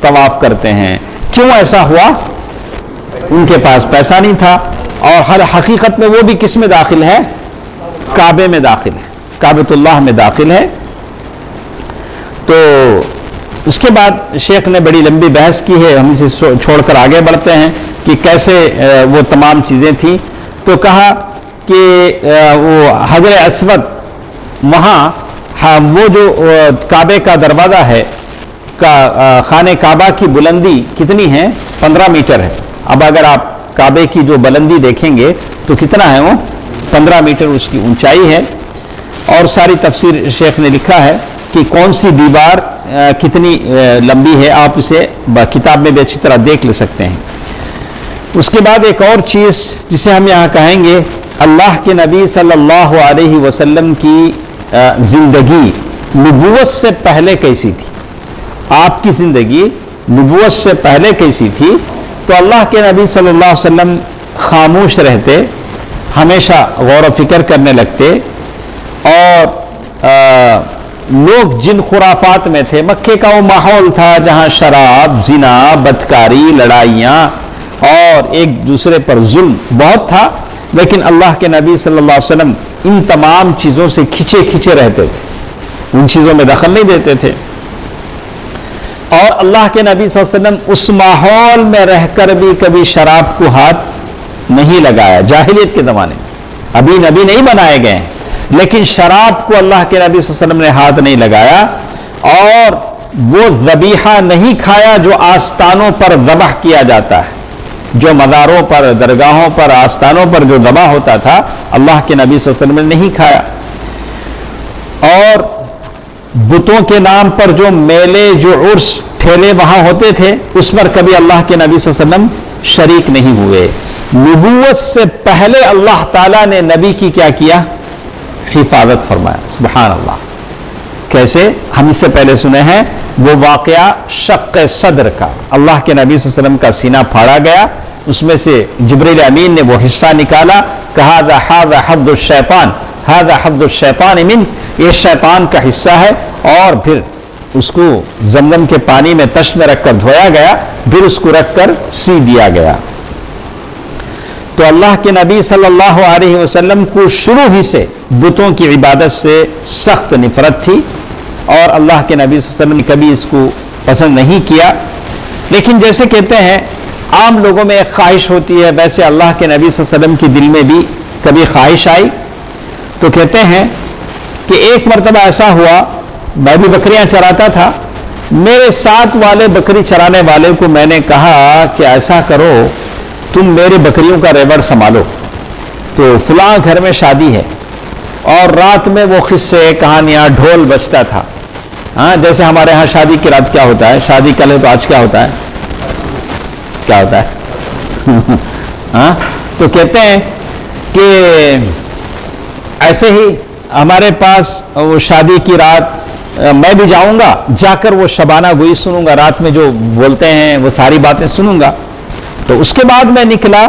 طواف کرتے ہیں۔ کیوں ایسا ہوا؟ ان کے پاس پیسہ نہیں تھا، اور ہر حقیقت میں وہ بھی کس میں داخل ہے، کعبے میں داخل ہے، کعبۃ اللہ میں داخل ہے۔ تو اس کے بعد شیخ نے بڑی لمبی بحث کی ہے، ہم اسے چھوڑ کر آگے بڑھتے ہیں کہ کیسے وہ تمام چیزیں تھیں۔ تو کہا کہ وہ حجر اسود، وہاں وہ جو کعبے کا دروازہ ہے، خانہ کعبہ کی بلندی کتنی ہے؟ 15 میٹر ہے۔ اب اگر آپ کعبے کی جو بلندی دیکھیں گے تو کتنا ہے، وہ 15 میٹر اس کی اونچائی ہے۔ اور ساری تفسیر شیخ نے لکھا ہے کہ کون سی دیوار کتنی لمبی ہے، آپ اسے کتاب میں بھی اچھی طرح دیکھ لے سکتے ہیں۔ اس کے بعد ایک اور چیز جسے ہم یہاں کہیں گے، اللہ کے نبی صلی اللہ علیہ وسلم کی زندگی نبوت سے پہلے کیسی تھی، آپ کی زندگی نبوت سے پہلے کیسی تھی۔ تو اللہ کے نبی صلی اللہ علیہ وسلم خاموش رہتے، ہمیشہ غور و فکر کرنے لگتے، اور لوگ جن خرافات میں تھے، مکے کا وہ ماحول تھا جہاں شراب، زنا، بدکاری، لڑائیاں اور ایک دوسرے پر ظلم بہت تھا، لیکن اللہ کے نبی صلی اللہ علیہ وسلم ان تمام چیزوں سے کھچے رہتے تھے، ان چیزوں میں دخل نہیں دیتے تھے۔ اور اللہ کے نبی صلی اللہ علیہ وسلم اس ماحول میں رہ کر بھی کبھی شراب کو ہاتھ نہیں لگایا، جاہلیت کے زمانے میں، ابھی نبی نہیں بنائے گئے ہیں، لیکن شراب کو اللہ کے نبی صلی اللہ علیہ وسلم نے ہاتھ نہیں لگایا، اور وہ ذبیحہ نہیں کھایا جو آستانوں پر ذبح کیا جاتا ہے، جو مزاروں پر، درگاہوں پر، آستانوں پر جو ذبح ہوتا تھا، اللہ کے نبی صلی اللہ علیہ وسلم نے نہیں کھایا۔ اور بتوں کے نام پر جو میلے، جو عرس، ٹھیلے وہاں ہوتے تھے، اس پر کبھی اللہ کے نبی صلی اللہ علیہ وسلم شریک نہیں ہوئے۔ نبوت سے پہلے اللہ تعالیٰ نے نبی کی کیا کیا؟ حفاظت فرمایا۔ سبحان اللہ۔ کیسے؟ ہم اس سے پہلے سنے ہیں وہ واقعہ شق صدر کا، اللہ کے نبی صلی اللہ علیہ وسلم کا سینہ پھاڑا گیا، اس میں سے جبریل امین نے وہ حصہ نکالا، کہا ھذا حظ الشیطان، ھذا حظ الشیطان من، یہ شیطان کا حصہ ہے، اور پھر اس کو زمزم کے پانی میں تش میں رکھ کر دھویا گیا، پھر اس کو رکھ کر سی دیا گیا۔ تو اللہ کے نبی صلی اللہ علیہ وسلم کو شروع ہی سے بتوں کی عبادت سے سخت نفرت تھی، اور اللہ کے نبی صلی اللہ علیہ وسلم نے کبھی اس کو پسند نہیں کیا۔ لیکن جیسے کہتے ہیں عام لوگوں میں ایک خواہش ہوتی ہے، ویسے اللہ کے نبی صلی اللہ علیہ وسلم کے دل میں بھی کبھی خواہش آئی۔ تو کہتے ہیں کہ ایک مرتبہ ایسا ہوا، میں بھی بکریاں چراتا تھا، میرے ساتھ والے بکری چرانے والے کو میں نے کہا کہ ایسا کرو تم میرے بکریوں کا ریوڑ سنبھالو، تو فلاں گھر میں شادی ہے، اور رات میں وہ قصے کہانیاں ڈھول بجتا تھا۔ ہاں، جیسے ہمارے ہاں شادی کی رات کیا ہوتا ہے، شادی کل ہے تو آج کیا ہوتا ہے، کیا ہوتا ہے ہاں، تو کہتے ہیں کہ ایسے ہی ہمارے پاس وہ شادی کی رات میں بھی جاؤں گا، جا کر وہ شبانہ گوئی سنوں گا، رات میں جو بولتے ہیں وہ ساری باتیں سنوں گا۔ تو اس کے بعد میں نکلا،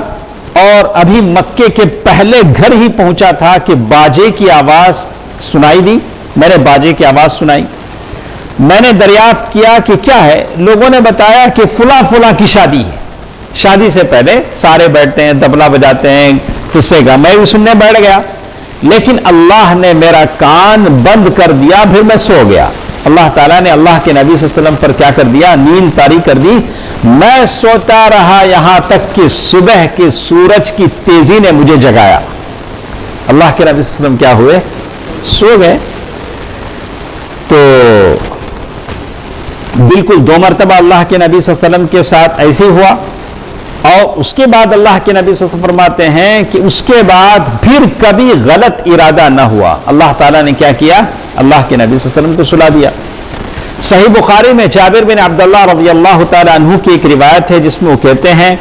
اور ابھی مکے کے پہلے گھر ہی پہنچا تھا کہ باجے کی آواز سنائی دی، میں نے باجے کی آواز سنائی، میں نے دریافت کیا کہ کیا ہے، لوگوں نے بتایا کہ فلاں فلاں کی شادی ہے۔ شادی سے پہلے سارے بیٹھتے ہیں، طبلہ بجاتے ہیں، قصے کا، میں بھی سننے بیٹھ گیا، لیکن اللہ نے میرا کان بند کر دیا، پھر میں سو گیا۔ اللہ تعالیٰ نے اللہ کے نبی صلی اللہ علیہ وسلم پر کیا کر دیا، نیند طاری کر دی۔ میں سوتا رہا یہاں تک کہ صبح کے سورج کی تیزی نے مجھے جگایا۔ اللہ کے نبی صلی اللہ علیہ وسلم کیا ہوئے، سو گئے۔ تو بالکل 2 مرتبہ اللہ کے نبی صلی اللہ علیہ وسلم کے ساتھ ایسے ہوا، اور اس کے بعد اللہ کے نبی صلی اللہ علیہ وسلم فرماتے ہیں کہ اس کے بعد پھر کبھی غلط ارادہ نہ ہوا۔ اللہ تعالیٰ نے کیا کیا، اللہ کے نبی صلی اللہ علیہ وسلم کو سلا دیا۔ صحیح بخاری میں جابر بن عبداللہ رضی اللہ تعالیٰ عنہ کی ایک روایت ہے، جس میں وہ کہتے ہیں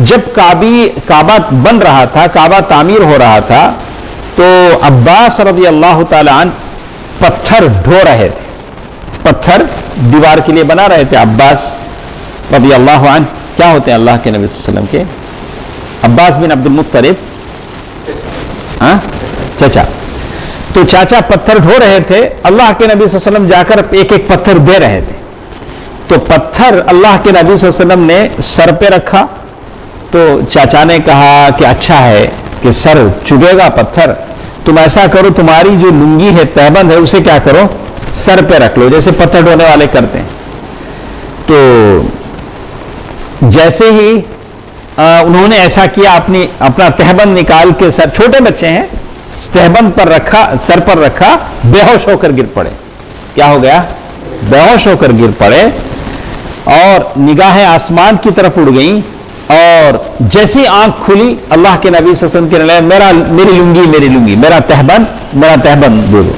جب کعبہ بن رہا تھا، کعبہ تعمیر ہو رہا تھا، تو عباس رضی اللہ تعالیٰ عنہ پتھر ڈھو رہے تھے، پتھر دیوار کے لیے بنا رہے تھے۔ عباس رضی اللہ عنہ کیا ہوتے ہیں اللہ کے نبی صلی اللہ علیہ وسلم کے، عباس بن عبد المطلب، ہاں چچا، تو چاچا پتھر ڈھو رہے تھے، اللہ کے نبی صلی اللہ علیہ وسلم جا کر ایک ایک پتھر دے رہے تھے۔ تو پتھر اللہ کے نبی صلی اللہ علیہ وسلم نے سر پہ رکھا، تو چاچا نے کہا کہ اچھا ہے کہ سر چبھے گا پتھر، تم ایسا کرو تمہاری جو لنگی ہے تہبند ہے اسے کیا کرو سر پہ رکھ لو، جیسے پتھر ڈھونے والے کرتے ہیں۔ تو جیسے ہی انہوں نے ایسا کیا، اپنا تہبند نکال کے، سر چھوٹے بچے ہیں، تہبند پر رکھا، سر پر رکھا، بے ہوش ہو کر گر پڑے۔ کیا ہو گیا، بے ہوش ہو کر گر پڑے، اور نگاہیں آسمان کی طرف اڑ گئیں، اور جیسی آنکھ کھلی اللہ کے نبی صلی اللہ علیہ وسلم کے لئے میری لنگی، میرا تہبند دے دو،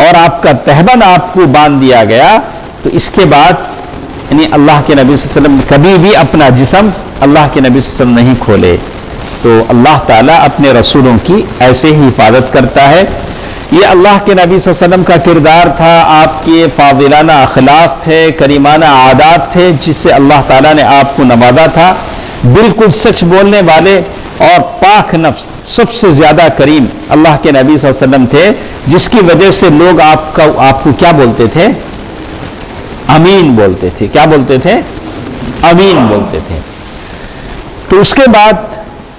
اور آپ کا تہبند آپ کو باندھ دیا گیا۔ تو اس کے بعد یعنی اللہ کے نبی صلی اللہ علیہ وسلم کبھی بھی اپنا جسم اللہ کے نبی صلی اللہ علیہ وسلم نہیں کھولے۔ تو اللہ تعالیٰ اپنے رسولوں کی ایسے ہی حفاظت کرتا ہے۔ یہ اللہ کے نبی صلی اللہ علیہ وسلم کا کردار تھا، آپ کے فاضلانہ اخلاق تھے، کریمانہ عادات تھے، جس سے اللہ تعالیٰ نے آپ کو نوازا تھا۔ بالکل سچ بولنے والے اور پاک نفس، سب سے زیادہ کریم اللہ کے نبی صلی اللہ علیہ وسلم تھے، جس کی وجہ سے لوگ آپ کو کیا بولتے تھے، امین بولتے تھے۔ کیا بولتے تھے، امین بولتے تھے۔ تو اس کے بعد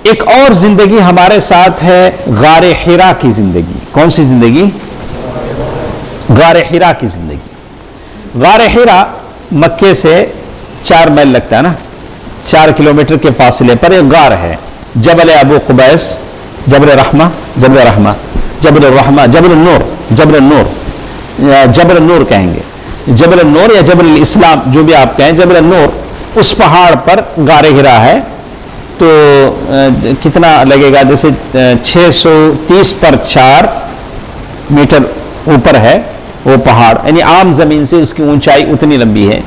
ایک اور زندگی ہمارے ساتھ ہے، غار حرا کی زندگی۔ کون سی زندگی، غار حرا کی زندگی۔ غار حرا مکے سے 4 میل لگتا ہے نا، 4 کلومیٹر کے فاصلے پر ایک غار ہے، جبل ابو قبیس، جبل الرحمہ، جبل النور کہیں گے، جبل النور یا جبل الاسلام، جو بھی آپ کہیں، جبل النور، اس پہاڑ پر غار حرا ہے۔ تو کتنا لگے گا، جیسے 630 پر 4 میٹر اوپر ہے وہ پہاڑ، یعنی عام زمین سے اس کی اونچائی اتنی لمبی ہے۔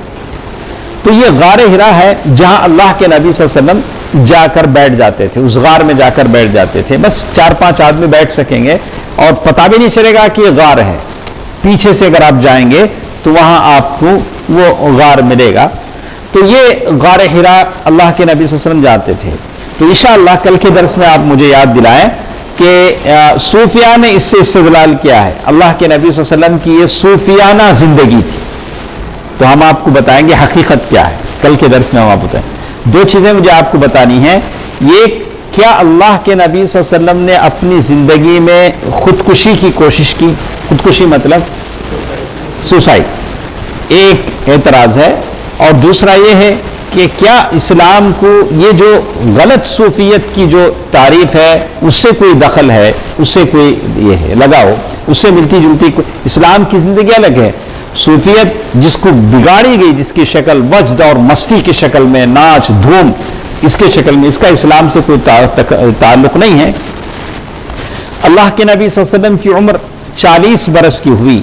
تو یہ غار حرا ہے جہاں اللہ کے نبی صلی اللہ علیہ وسلم جا کر بیٹھ جاتے تھے، اس غار میں جا کر بیٹھ جاتے تھے۔ بس 4-5 آدمی بیٹھ سکیں گے، اور پتہ بھی نہیں چلے گا کہ یہ غار ہے۔ پیچھے سے اگر آپ جائیں گے تو وہاں آپ کو وہ غار ملے گا۔ تو یہ غار حرا اللہ کے نبی صلی اللہ علیہ وسلم جاتے تھے. تو انشاءاللہ کل کے درس میں آپ مجھے یاد دلائیں کہ صوفیہ نے اس سے استدلال کیا ہے. اللہ کے نبی صلی اللہ علیہ وسلم کی یہ صوفیانہ زندگی تھی، تو ہم آپ کو بتائیں گے حقیقت کیا ہے. کل کے درس میں ہم آپ بتائیں. دو چیزیں مجھے آپ کو بتانی ہیں. یہ کیا اللہ کے نبی صلی اللہ علیہ وسلم نے اپنی زندگی میں خودکشی کی کوشش کی؟ خودکشی مطلب سوسائڈ، ایک اعتراض ہے. اور دوسرا یہ ہے کہ کیا اسلام کو یہ جو غلط صوفیت کی جو تعریف ہے اس سے کوئی دخل ہے، اس سے کوئی یہ ہے لگاؤ، اس سے ملتی جلتی؟ اسلام کی زندگی الگ ہے. صوفیت جس کو بگاڑی گئی، جس کی شکل وجد اور مستی کی شکل میں، ناچ دھوم اس کے شکل میں، اس کا اسلام سے کوئی تعلق نہیں ہے. اللہ کے نبی صلی اللہ علیہ وسلم کی عمر 40 برس کی ہوئی.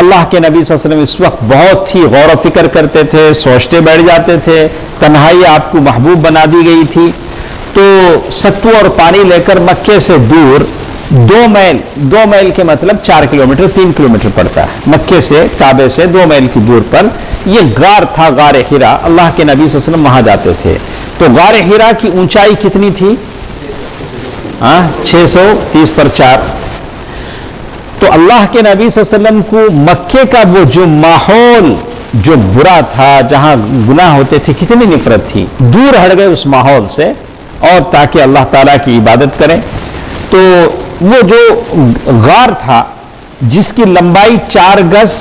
اللہ کے نبی صلی اللہ علیہ وسلم اس وقت بہت ہی غور و فکر کرتے تھے، سوچتے بیٹھ جاتے تھے. تنہائی آپ کو محبوب بنا دی گئی تھی. تو ستو اور پانی لے کر مکے سے دور 2 میل کے مطلب 4 کلومیٹر 3 کلومیٹر پڑتا ہے. مکے سے کعبے سے 2 میل کی دور پر یہ غار تھا، غار حرا. اللہ کے نبی صلی اللہ علیہ وسلم وہاں جاتے تھے. تو غار حرا کی اونچائی کتنی تھی؟ 630 پر 4. تو اللہ کے نبی صلی اللہ علیہ وسلم کو مکے کا وہ جو ماحول جو برا تھا، جہاں گناہ ہوتے تھے، کتنی نفرت تھی. دور ہٹ گئے اس ماحول سے اور تاکہ اللہ تعالیٰ کی عبادت کریں. تو وہ جو غار تھا جس کی لمبائی 4 گز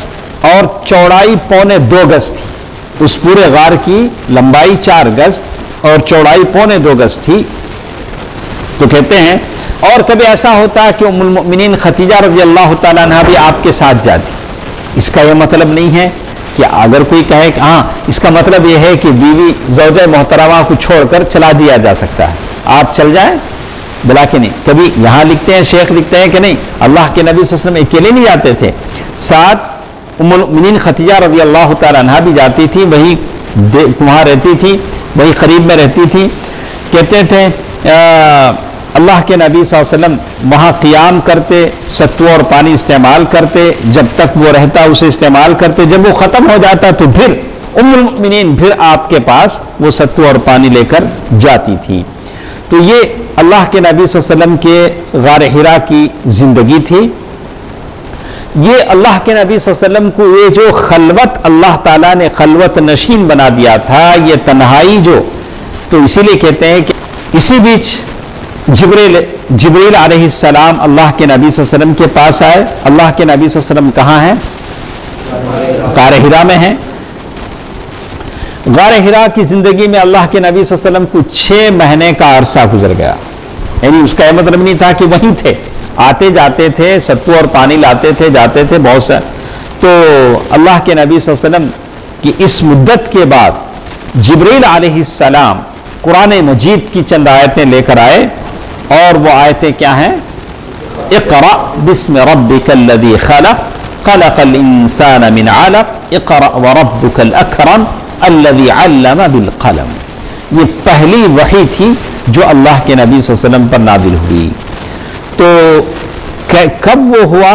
اور چوڑائی 1.25 گز تھی، اس پورے غار کی لمبائی 4 گز اور چوڑائی 1.25 گز تھی. تو کہتے ہیں، اور کبھی ایسا ہوتا ہے کہ ام المؤمنین خدیجہ رضی اللہ تعالیٰ عنہ بھی آپ کے ساتھ جاتی. اس کا یہ مطلب نہیں ہے کہ اگر کوئی کہے کہ ہاں، اس کا مطلب یہ ہے کہ بیوی زوجہ محترمہ کو چھوڑ کر چلا دیا جا سکتا ہے، آپ چل جائیں، بلا کے نہیں. کبھی یہاں لکھتے ہیں، شیخ لکھتے ہیں کہ نہیں، اللہ کے نبی صلی اللہ علیہ وسلم اکیلے نہیں جاتے تھے، ساتھ ام المؤمنین خدیجہ رضی اللہ تعالیٰ عنہ بھی جاتی تھی. وہی وہاں رہتی تھی، وہی قریب میں رہتی تھی. کہتے تھے اللہ کے نبی صلی اللہ علیہ وسلم وہاں قیام کرتے، ستو اور پانی استعمال کرتے، جب تک وہ رہتا اسے استعمال کرتے. جب وہ ختم ہو جاتا تو پھر ام المؤمنین پھر آپ کے پاس وہ ستو اور پانی لے کر جاتی تھی. تو یہ اللہ کے نبی صلی اللہ علیہ وسلم کے غار حرا کی زندگی تھی. یہ اللہ کے نبی صلی اللہ علیہ وسلم کو یہ جو خلوت اللہ تعالیٰ نے خلوت نشین بنا دیا تھا، یہ تنہائی جو، تو اسی لیے کہتے ہیں کہ اسی بیچ جبریل علیہ السلام اللہ کے نبی صلی اللہ علیہ وسلم کے پاس آئے. اللہ کے نبی صلی اللہ علیہ وسلم کہاں ہیں؟ غار حرا میں ہیں. غار حرا کی زندگی میں اللہ کے نبی صلی اللہ علیہ وسلم کو 6 مہینے کا عرصہ گزر گیا. یعنی اس کا یہ مطلب نہیں تھا کہ وہیں تھے، آتے جاتے تھے، ستو اور پانی لاتے تھے، جاتے تھے بہت سا. تو اللہ کے نبی صلی اللہ علیہ وسلم کی اس مدت کے بعد جبریل علیہ السلام قرآن مجید کی چند آیتیں لے کر آئے. اور وہ آیتیں کیا ہیں؟ اقرأ بسم ربک الذی خلق خلق الانسان من علق اقرأ وربک الاکرم الذی علم بالقلم. یہ پہلی وحی تھی جو اللہ کے نبی صلی اللہ علیہ وسلم پر نازل ہوئی. تو کب وہ ہوا؟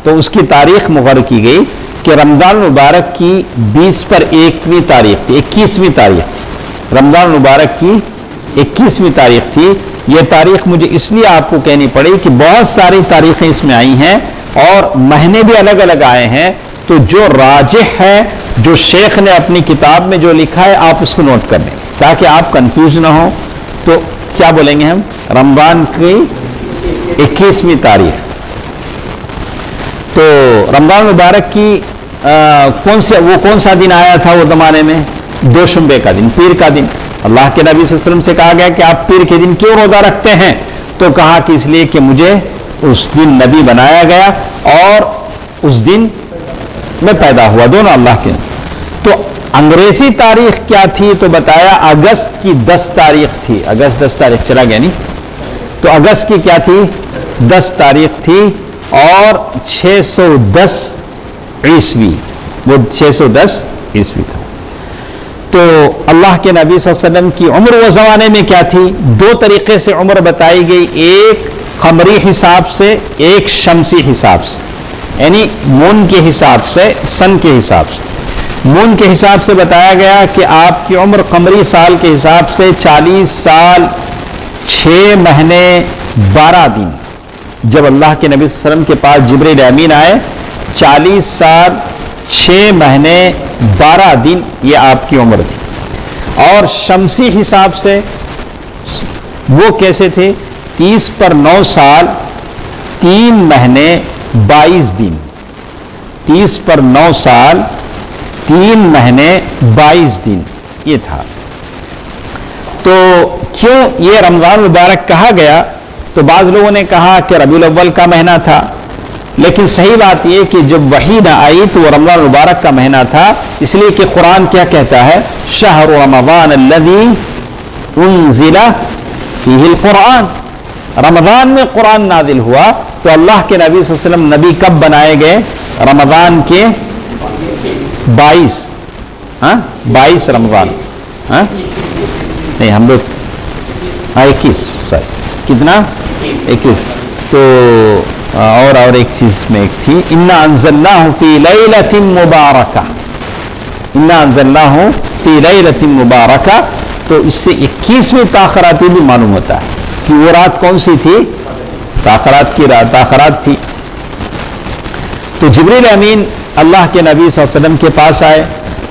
تو اس کی تاریخ مقرر کی گئی کہ رمضان مبارک کی 20 پر 1ویں تاریخ تھی، 21ویں تاریخ تھی. رمضان مبارک کی 21ویں تاریخ تھی. یہ تاریخ مجھے اس لیے آپ کو کہنی پڑی کہ بہت ساری تاریخیں اس میں آئی ہیں اور مہینے بھی الگ الگ آئے ہیں. تو جو راجح ہے، جو شیخ نے اپنی کتاب میں جو لکھا ہے، آپ اس کو نوٹ کر لیں تاکہ آپ کنفیوز نہ ہو. تو کیا بولیں گے ہم؟ رمضان کی 21ویں تاریخ. تو رمضان مبارک کی کون سا دن آیا تھا وہ زمانے میں؟ 2 شنبے کا دن، پیر کا دن. اللہ کے نبی صلی اللہ علیہ وسلم سے کہا گیا کہ آپ پیر کے دن کیوں روزہ رکھتے ہیں؟ تو کہا کہ اس لیے کہ مجھے اس دن نبی بنایا گیا اور اس دن میں پیدا ہوا، دونوں اللہ کے. تو انگریزی تاریخ کیا تھی؟ تو بتایا اگست کی 10 تاریخ تھی. اگست 10 تاریخ چلا گیا نہیں؟ تو اگست کی کیا تھی؟ 10 تاریخ تھی اور 610 عیسوی، وہ 610 عیسوی تھا. تو اللہ کے نبی صلی اللہ علیہ وسلم کی عمر وہ زمانے میں کیا تھی؟ 2 طریقے سے عمر بتائی گئی، ایک قمری حساب سے، ایک شمسی حساب سے، یعنی مون کے حساب سے، سن کے حساب سے. مون کے حساب سے بتایا گیا کہ آپ کی عمر قمری سال کے حساب سے 40 سال 6 مہینے 12 دن. جب اللہ کے نبی صلی اللہ علیہ وسلم کے پاس جبرائیل امین آئے 40 سال 6 مہینے 12 دن یہ آپ کی عمر تھی. اور شمسی حساب سے وہ کیسے تھے؟ 30 پر 9 سال 3 مہینے 22 دن. 30 پر 9 سال 3 مہینے 22 دن یہ تھا. تو کیوں یہ رمضان مبارک کہا گیا؟ تو بعض لوگوں نے کہا کہ ربیع الاول کا مہینہ تھا، لیکن صحیح بات یہ کہ جب وحی نہ آئی تو وہ رمضان مبارک کا مہینہ تھا، اس لیے کہ قرآن کیا کہتا ہے؟ شہر رمضان الذی انزل فیہ القرآن. رمضان میں قرآن نازل ہوا. تو اللہ کے نبی صلی اللہ علیہ وسلم نبی کب بنائے گئے؟ رمضان کے 22 رمضان نہیں ہم لوگ 21 کتنا 21. تو اور ایک چیز میں ایک تھی انا انزلناہ فی لیلۃ مبارکہ. انا انزلناہ فی لیلۃ مبارکہ. تو اس سے 21ویں تاخراتی بھی معلوم ہوتا ہے کہ وہ رات کون سی تھی؟ تاخرات کی رات، تاخرات تھی. تو جبریل امین اللہ کے نبی صلی اللہ علیہ وسلم کے پاس آئے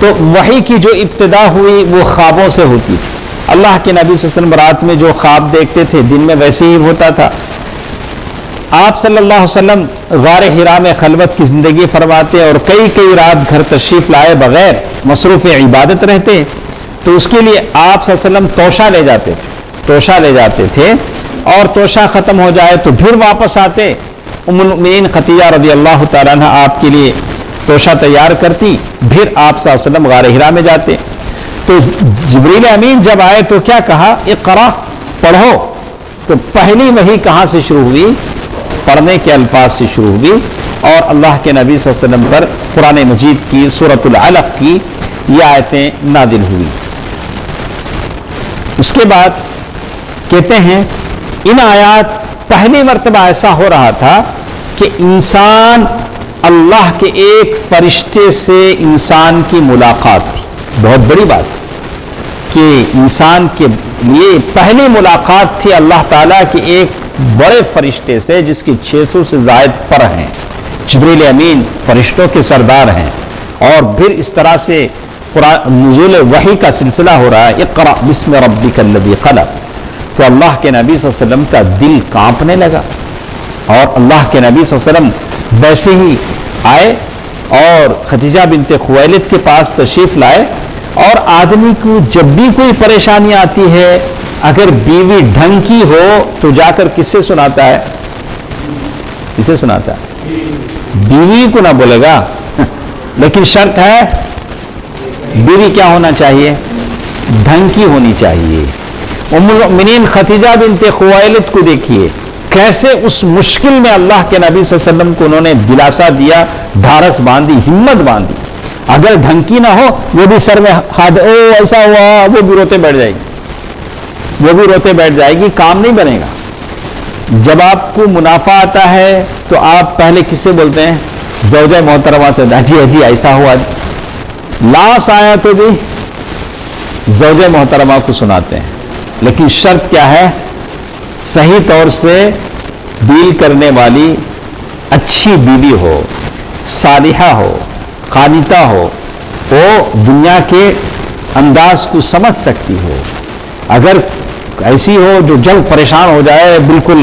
تو وحی کی جو ابتدا ہوئی وہ خوابوں سے ہوتی تھی. اللہ کے نبی صلی اللہ علیہ وسلم رات میں جو خواب دیکھتے تھے دن میں ویسے ہی ہوتا تھا. آپ صلی اللہ علیہ وسلم غار حرا میں خلوت کی زندگی فرماتے اور کئی رات گھر تشریف لائے بغیر مصروف عبادت رہتے. تو اس کے لیے آپ صلی اللہ علیہ وسلم توشہ لے جاتے تھے اور توشہ ختم ہو جائے تو پھر واپس آتے. ام المؤمنین خدیجہ رضی اللہ تعالیٰ عنہ آپ کے لیے توشہ تیار کرتی، پھر آپ صلی اللہ علیہ وسلم غار حرا میں جاتے. تو جبریل امین جب آئے تو کیا کہا؟ اقرا، پڑھو. تو پہلی وحی کہاں سے شروع ہوئی؟ پڑھنے کے الفاظ سے شروع ہوئی اور اللہ کے نبی صلی اللہ علیہ وسلم پر قرآن مجید کی سورۃ العلق کی یہ آیتیں نازل ہوئی. اس کے بعد کہتے ہیں ان آیات پہلی مرتبہ ایسا ہو رہا تھا کہ انسان اللہ کے ایک فرشتے سے انسان کی ملاقات تھی. بہت بڑی بات کہ انسان کے لیے پہلی ملاقات تھی اللہ تعالیٰ کے ایک بڑے فرشتے سے جس کی 600 سے زائد پر ہیں. جبریل امین فرشتوں کے سردار ہیں. اور پھر اس طرح سے نزول وحی کا سلسلہ ہو رہا ہے. اقرأ بسم ربک الذی خلق. تو اللہ کے نبی صلی اللہ علیہ وسلم کا دل کانپنے لگا اور اللہ کے نبی صلی اللہ علیہ وسلم ویسے ہی آئے اور خدیجہ بنت خویلد کے پاس تشریف لائے. اور آدمی کو جب بھی کوئی پریشانی آتی ہے اگر بیوی ڈھنگ کی ہو تو جا کر کس سے سناتا ہے؟ کسے سناتا ہے؟ بیوی کو نہ بولے گا لیکن شرط ہے بیوی کیا ہونا چاہیے؟ ڈھنگ کی ہونی چاہیے. ام المؤمنین خدیجہ بنت خویلد کو دیکھیے کیسے اس مشکل میں اللہ کے نبی صلی اللہ علیہ وسلم کو انہوں نے دلاسا دیا، ڈھارس باندھی، ہمت باندھی. اگر ڈھنکی نہ ہو وہ بھی سر میں ہاتھ او ایسا ہوا وہ بھی روتے بیٹھ جائے گی، کام نہیں بنے گا. جب آپ کو منافع آتا ہے تو آپ پہلے کس سے بولتے ہیں؟ زوجہ محترمہ سے. جی ایسا ہوا. لاس آیا تو بھی زوجہ محترمہ کو سناتے ہیں. لیکن شرط کیا ہے؟ صحیح طور سے ڈیل کرنے والی اچھی بیوی ہو، صالحہ ہو، قانتہ ہو، وہ دنیا کے انداز کو سمجھ سکتی ہو. اگر ایسی ہو جو جلد پریشان ہو جائے بالکل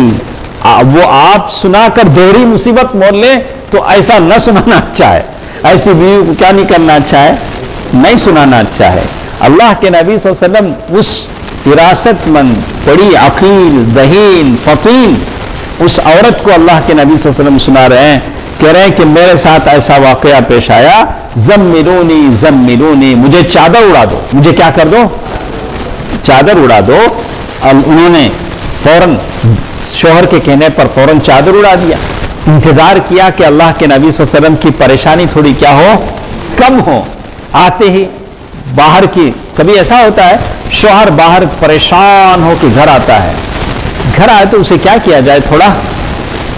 وہ آپ سنا کر دوہری مصیبت مول لے تو ایسا نہ سنانا اچھا ہے. ایسی بیوی کو کیا نہیں کرنا اچھا ہے؟ نہیں سنانا اچھا ہے. اللہ کے نبی صلی اللہ علیہ وسلم اس فراست مند، بڑی عقیل، ذہین، فطین اس عورت کو اللہ کے نبی صلی اللہ علیہ وسلم سنا رہے ہیں، کہہ رہے ہیں کہ میرے ساتھ ایسا واقعہ پیش آیا، زملونی مجھے چادر اڑا دو. مجھے کیا کر دو؟ چادر اڑا دو. انہوں نے فوراً شوہر کے کہنے پر فوراً چادر اڑا دیا. انتظار کیا کہ اللہ کے نبی صلی اللہ علیہ وسلم کی پریشانی تھوڑی کیا ہو، کم ہو. آتے ہی باہر کی کبھی ایسا ہوتا ہے شوہر باہر پریشان ہو کے گھر آتا ہے، گھر آئے تو اسے کیا کیا جائے؟ تھوڑا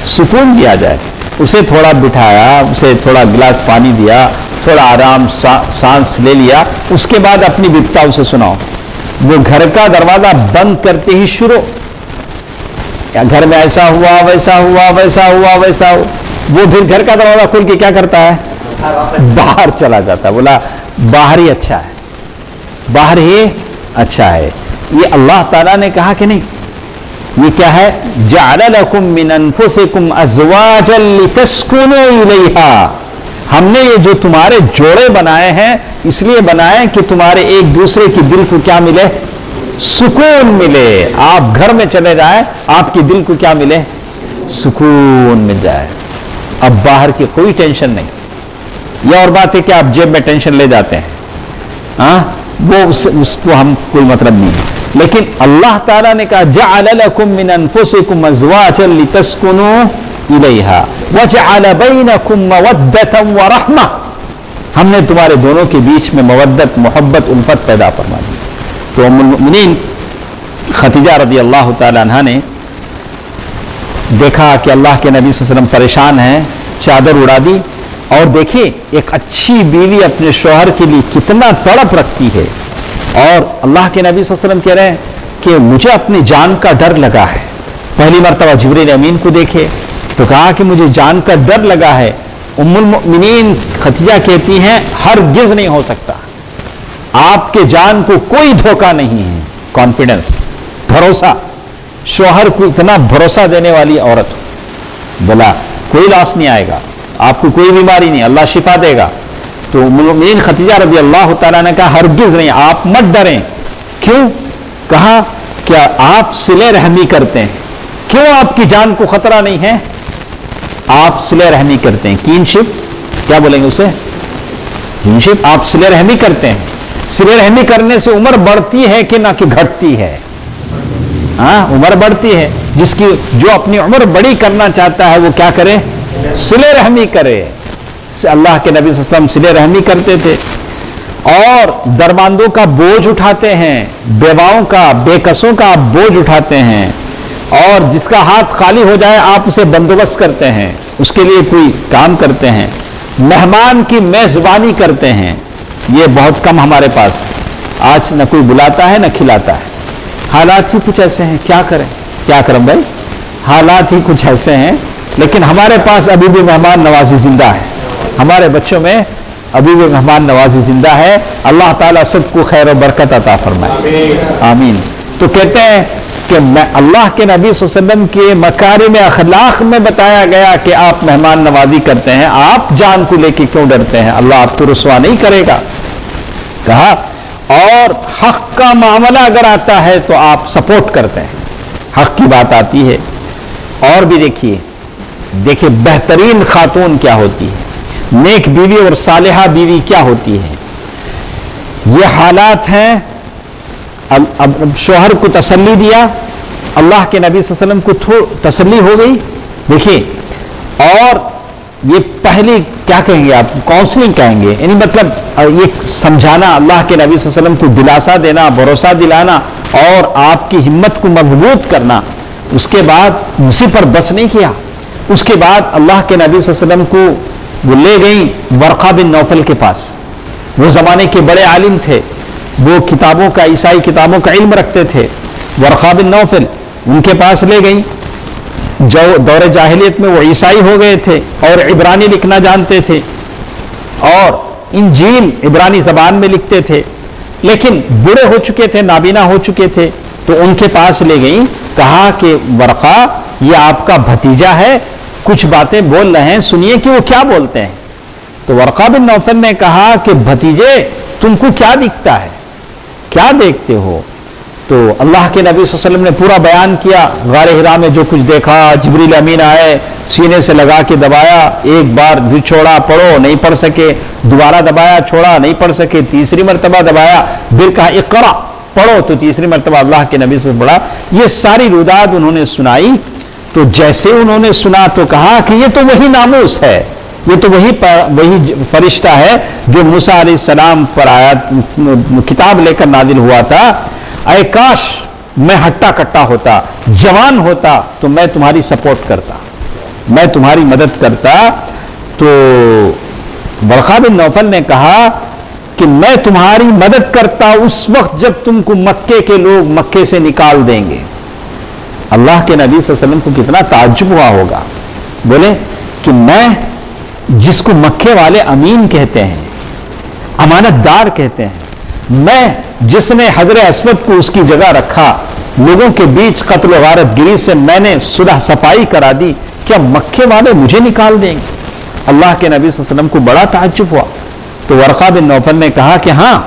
سکون دیا جائے. اسے تھوڑا بٹھایا، اسے تھوڑا گلاس پانی دیا، تھوڑا آرام سانس لے لیا، اس کے بعد اپنی بپتا اسے سناؤ. وہ گھر کا دروازہ بند کرتے ہی شروع، یا گھر میں ایسا ہوا ویسا ہوا ویسا ہوا ویسا ہوا، وہ پھر گھر کا دروازہ کھول کے کیا کرتا ہے؟ باہر چلا جاتا. بولا باہر ہی اچھا ہے، باہر ہی اچھا ہے. یہ اللہ تعالیٰ نے کہا کہ نہیں، یہ کیا ہے؟ جعل لکم من انفسکم ازواجا لتسکنوا الیہا. ہم نے یہ جو تمہارے جوڑے بنائے ہیں اس لیے بنائے کہ تمہارے ایک دوسرے کی دل کو کیا ملے؟ سکون ملے. آپ گھر میں چلے جائیں، آپ کی دل کو کیا ملے؟ سکون مل جائے. اب باہر کی کوئی ٹینشن نہیں. یہ اور بات ہے کہ آپ جیب میں ٹینشن لے جاتے ہیں، ہاں وہ اس کو ہم کوئی مطلب نہیں ہے. لیکن اللہ تعالیٰ نے کہا جعل لکم من انفسکم ازواجا لتسکنوا الیہا وجعل بینکم مودۃ ورحمہ. ہم نے تمہارے دونوں کے بیچ میں مودت، محبت، الفت پیدا فرما دی. تو ام المؤمنین خدیجہ رضی اللہ تعالی عنہا نے دیکھا کہ اللہ کے نبی صلی اللہ علیہ وسلم پریشان ہیں، چادر اڑا دی. اور دیکھیں ایک اچھی بیوی اپنے شوہر کے لیے کتنا تڑپ رکھتی ہے. اور اللہ کے نبی صلی اللہ علیہ وسلم کہہ رہے ہیں کہ مجھے اپنی جان کا ڈر لگا ہے. پہلی مرتبہ جبریل امین کو دیکھے تو کہا کہ مجھے جان کا ڈر لگا ہے. ام المؤمنین خدیجہ کہتی ہیں ہرگز نہیں ہو سکتا، آپ کے جان کو کوئی دھوکہ نہیں ہے. کانفیڈنس، بھروسہ، شوہر کو اتنا بھروسہ دینے والی عورت. بولا کوئی لاس نہیں آئے گا، آپ کو کوئی بیماری نہیں، اللہ شفا دے گا. تو ام المؤمنین خدیجہ رضی اللہ تعالیٰ نے کہا ہرگز نہیں، آپ مت ڈریں. کیوں؟ کہا کیا آپ صلہ رحمی کرتے ہیں؟ کیوں آپ کی جان کو خطرہ نہیں ہے؟ آپ صلہ رحمی کرتے ہیں. کینشپ کیا بولیں گے اسے؟ کینشپ. آپ صلہ رحمی کرتے ہیں. صلہ رحمی کرنے سے عمر بڑھتی ہے کہ نہ کہ گھٹتی ہے؟ ہاں عمر بڑھتی ہے. جو اپنی عمر بڑی کرنا چاہتا ہے وہ کیا کرے؟ صلہ رحمی کرے. اللہ کے نبی صلی اللہ علیہ وسلم صلہ رحمی کرتے تھے اور درماندوں کا بوجھ اٹھاتے ہیں، بیواؤں کا، بے کسوں کا آپ بوجھ اٹھاتے ہیں. اور جس کا ہاتھ خالی ہو جائے آپ اسے بندوبست کرتے ہیں، اس کے لیے کوئی کام کرتے ہیں. مہمان کی میزبانی کرتے ہیں. یہ بہت کم ہمارے پاس آج، نہ کوئی بلاتا ہے نہ کھلاتا ہے. حالات ہی کچھ ایسے ہیں، کیا کریں؟ کیا کریں بھائی؟ حالات ہی کچھ ایسے ہیں. لیکن ہمارے پاس ابھی بھی مہمان نوازی زندہ ہے، ہمارے بچوں میں ابھی بھی مہمان نوازی زندہ ہے. اللہ تعالیٰ سب کو خیر و برکت عطا فرمائے، آمین. تو کہتے ہیں کہ اللہ کے نبی صلی اللہ علیہ وسلم کے مکارم اخلاق میں بتایا گیا کہ آپ مہمان نوازی کرتے ہیں. آپ جان کو لے کے کیوں ڈرتے ہیں؟ اللہ آپ کو رسوا نہیں کرے گا. کہا اور حق کا معاملہ اگر آتا ہے تو آپ سپورٹ کرتے ہیں، حق کی بات آتی ہے. اور بھی دیکھیے بہترین خاتون کیا ہوتی ہے، نیک بیوی اور صالحہ بیوی کیا ہوتی ہے. یہ حالات ہیں. اب شوہر کو تسلی دیا، اللہ کے نبی صلی اللہ علیہ وسلم کو تسلی ہو گئی. دیکھیے اور یہ پہلی کیا کہیں گے آپ؟ کاؤنسلنگ کہیں گے. یعنی مطلب یہ سمجھانا، اللہ کے نبی صلی اللہ علیہ وسلم کو دلاسا دینا، بھروسہ دلانا اور آپ کی ہمت کو مضبوط کرنا. اس کے بعد اسی پر بس نہیں کیا. اس کے بعد اللہ کے نبی صلی اللہ علیہ وسلم کو وہ لے گئی ورقہ بن نوفل کے پاس. وہ زمانے کے بڑے عالم تھے، وہ کتابوں کا، عیسائی کتابوں کا علم رکھتے تھے. ورقہ بن نوفل ان کے پاس لے گئی. جو دور جاہلیت میں وہ عیسائی ہو گئے تھے اور عبرانی لکھنا جانتے تھے اور انجیل عبرانی زبان میں لکھتے تھے، لیکن بوڑھے ہو چکے تھے، نابینا ہو چکے تھے. تو ان کے پاس لے گئی، کہا کہ ورقہ یہ آپ کا بھتیجا ہے، کچھ باتیں بول رہے ہیں، سنیے کہ وہ کیا بولتے ہیں. تو ورقہ بن نوفل نے کہا کہ بھتیجے تم کو کیا دکھتا ہے، کیا دیکھتے ہو؟ تو اللہ کے نبی صلی اللہ علیہ وسلم نے پورا بیان کیا. غار حرا میں جو کچھ دیکھا، جبریل امین آئے، سینے سے لگا کے دبایا، ایک بار بھی چھوڑا، پڑھو، نہیں پڑھ سکے، دوبارہ دبایا، چھوڑا، نہیں پڑھ سکے، تیسری مرتبہ دبایا، پھر کہا اقرا، پڑھو، تو تیسری مرتبہ اللہ کے نبی سے پڑھا. یہ ساری روداد انہوں نے سنائی. تو جیسے انہوں نے سنا تو کہا کہ یہ تو وہی ناموس ہے، یہ تو وہی فرشتہ ہے جو موسیٰ علیہ السلام پر آیات کتاب لے کر نازل ہوا تھا. اے کاش میں ہٹا کٹا ہوتا، جوان ہوتا تو میں تمہاری سپورٹ کرتا، میں تمہاری مدد کرتا. تو ورقہ بن نوفل نے کہا کہ میں تمہاری مدد کرتا اس وقت جب تم کو مکے کے لوگ مکے سے نکال دیں گے۔ اللہ کے نبی صلی اللہ علیہ وسلم کو کتنا تعجب ہوا ہوگا، بولے کہ میں جس کو مکے والے امین کہتے ہیں، امانت دار کہتے ہیں، میں جس نے حجر اسود کو اس کی جگہ رکھا، لوگوں کے بیچ قتل و غارت گری سے میں نے صلح صفائی کرا دی، کیا مکے والے مجھے نکال دیں گے؟ اللہ کے نبی صلی اللہ علیہ وسلم کو بڑا تعجب ہوا۔ تو ورقہ بن نوفل نے کہا کہ ہاں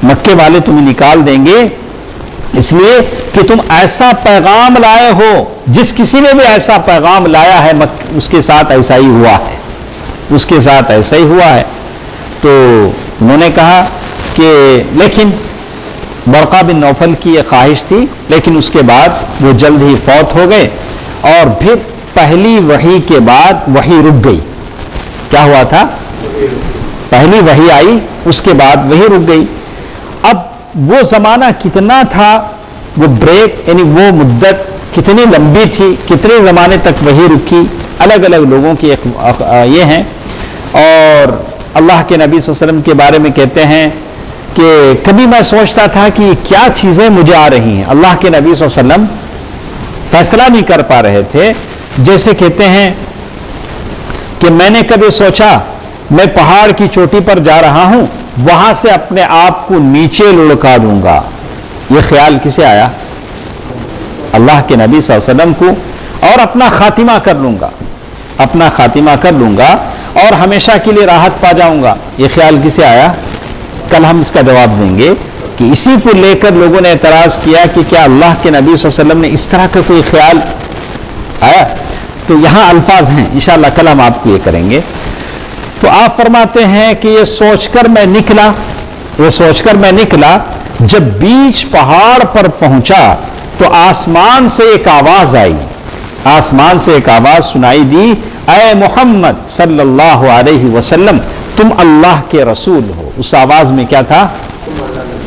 مکے والے تمہیں نکال دیں گے، اس لیے کہ تم ایسا پیغام لائے ہو، جس کسی نے بھی ایسا پیغام لایا ہے اس کے ساتھ ایسا ہی ہوا ہے، اس کے ساتھ ایسا ہی ہوا ہے۔ تو انہوں نے کہا کہ لیکن ورقہ بن نوفل کی یہ خواہش تھی، لیکن اس کے بعد وہ جلد ہی فوت ہو گئے، اور پھر پہلی وحی کے بعد وحی رک گئی۔ کیا ہوا تھا؟ پہلی وحی آئی، اس کے بعد وحی رک گئی۔ اب وہ زمانہ کتنا تھا، وہ بریک یعنی وہ مدت کتنی لمبی تھی، کتنے زمانے تک وحی رکی، الگ الگ لوگوں کی یہ ہیں۔ اور اللہ کے نبی صلی اللہ علیہ وسلم کے بارے میں کہتے ہیں کہ کبھی میں سوچتا تھا کہ کیا چیزیں مجھے آ رہی ہیں، اللہ کے نبی صلی اللہ علیہ وسلم فیصلہ نہیں کر پا رہے تھے۔ جیسے کہتے ہیں کہ میں نے کبھی سوچا میں پہاڑ کی چوٹی پر جا رہا ہوں، وہاں سے اپنے آپ کو نیچے لڑکا دوں گا۔ یہ خیال کسے آیا؟ اللہ کے نبی صلی اللہ علیہ وسلم کو، اور اپنا خاتمہ کر لوں گا، اپنا خاتمہ کر لوں گا اور ہمیشہ کے لیے راحت پا جاؤں گا۔ یہ خیال کسے آیا؟ کل ہم اس کا جواب دیں گے کہ اسی کو لے کر لوگوں نے اعتراض کیا کہ کیا اللہ کے نبی صلی اللہ علیہ وسلم نے اس طرح کا کوئی خیال آیا؟ تو یہاں الفاظ ہیں، انشاءاللہ کل ہم آپ کو یہ کریں گے۔ تو آپ فرماتے ہیں کہ یہ سوچ کر میں نکلا، جب بیچ پہاڑ پر پہنچا تو آسمان سے ایک آواز آئی، آسمان سے ایک آواز سنائی دی، اے محمد صلی اللہ علیہ وسلم تم اللہ کے رسول ہو۔ اس آواز میں کیا تھا؟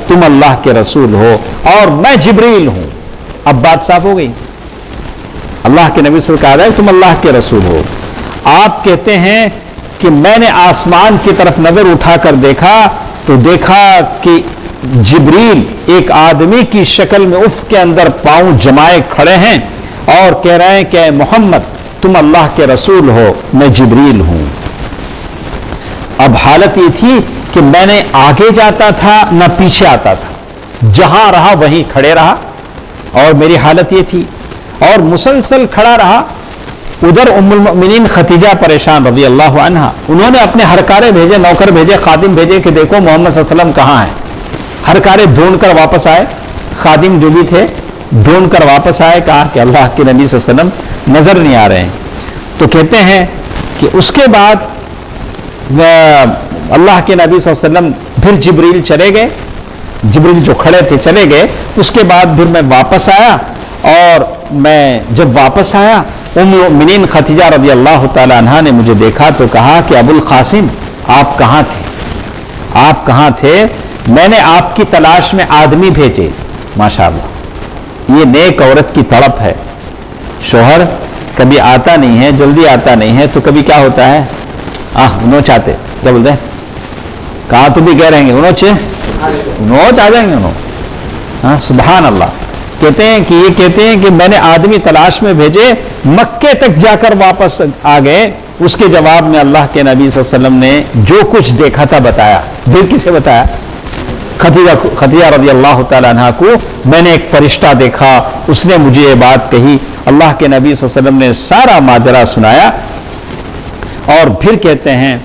تم اللہ کے رسول ہو اور میں جبریل ہوں۔ اب بات صاف ہو گئی، اللہ کے نبی صلی اللہ علیہ وسلم کہا تم اللہ کے رسول ہو۔ آپ کہتے ہیں کہ میں نے آسمان کی طرف نظر اٹھا کر دیکھا تو دیکھا کہ جبریل ایک آدمی کی شکل میں افق کے اندر پاؤں جمائے کھڑے ہیں اور کہہ رہے ہیں کہ اے محمد تم اللہ کے رسول ہو، میں جبریل ہوں۔ اب حالت یہ تھی کہ میں نے آگے جاتا تھا نہ پیچھے آتا تھا، جہاں رہا وہیں کھڑے رہا، اور میری حالت یہ تھی اور مسلسل کھڑا رہا۔ ادھر ام المؤمنین خدیجہ پریشان رضی اللہ عنہا، انہوں نے اپنے ہرکارے بھیجے، نوکر بھیجے، خادم بھیجے کہ دیکھو محمد صلی اللہ علیہ وسلم کہاں ہیں۔ ہرکارے ڈھونڈ کر واپس آئے، خادم جو بھی تھے ڈھونڈ کر واپس آئے، کہا کہ اللہ کے نبی صلی اللہ علیہ وسلم نظر نہیں آ رہے ہیں۔ تو کہتے ہیں کہ اس کے بعد اللہ کے نبی صلی اللہ علیہ وسلم پھر جبریل چلے گئے، جبریل جو کھڑے تھے چلے گئے۔ اس کے بعد پھر میں واپس آیا، اور میں جب واپس آیا ام المؤمنین خدیجہ رضی اللہ تعالی عنہا نے مجھے دیکھا تو کہا کہ ابو القاسم آپ کہاں تھے، آپ کہاں تھے؟ میں نے آپ کی تلاش میں آدمی بھیجے۔ ماشاءاللہ، یہ نیک عورت کی تڑپ ہے۔ شوہر کبھی آتا نہیں ہے، جلدی آتا نہیں ہے، تو کبھی کیا ہوتا ہے، انہوں چاہتے کیا بولتے ہیں، کہاں تو بھی کہہ رہیں گے انہوں آ جائیں گے انہوں۔ سبحان اللہ۔ کہتے ہیں کہ میں نے آدمی تلاش میں بھیجے، مکے تک جا کر واپس آ گئے۔ اس کے جواب میں اللہ کے نبی صلی اللہ علیہ وسلم نے جو کچھ دیکھا تھا بتایا۔ دل کسے بتایا؟ خدیجہ رضی اللہ تعالی عنہ کو، میں نے ایک فرشتہ دیکھا، اس نے مجھے یہ بات کہی۔ اللہ کے نبی صلی اللہ علیہ وسلم نے سارا ماجرا سنایا، اور پھر کہتے ہیں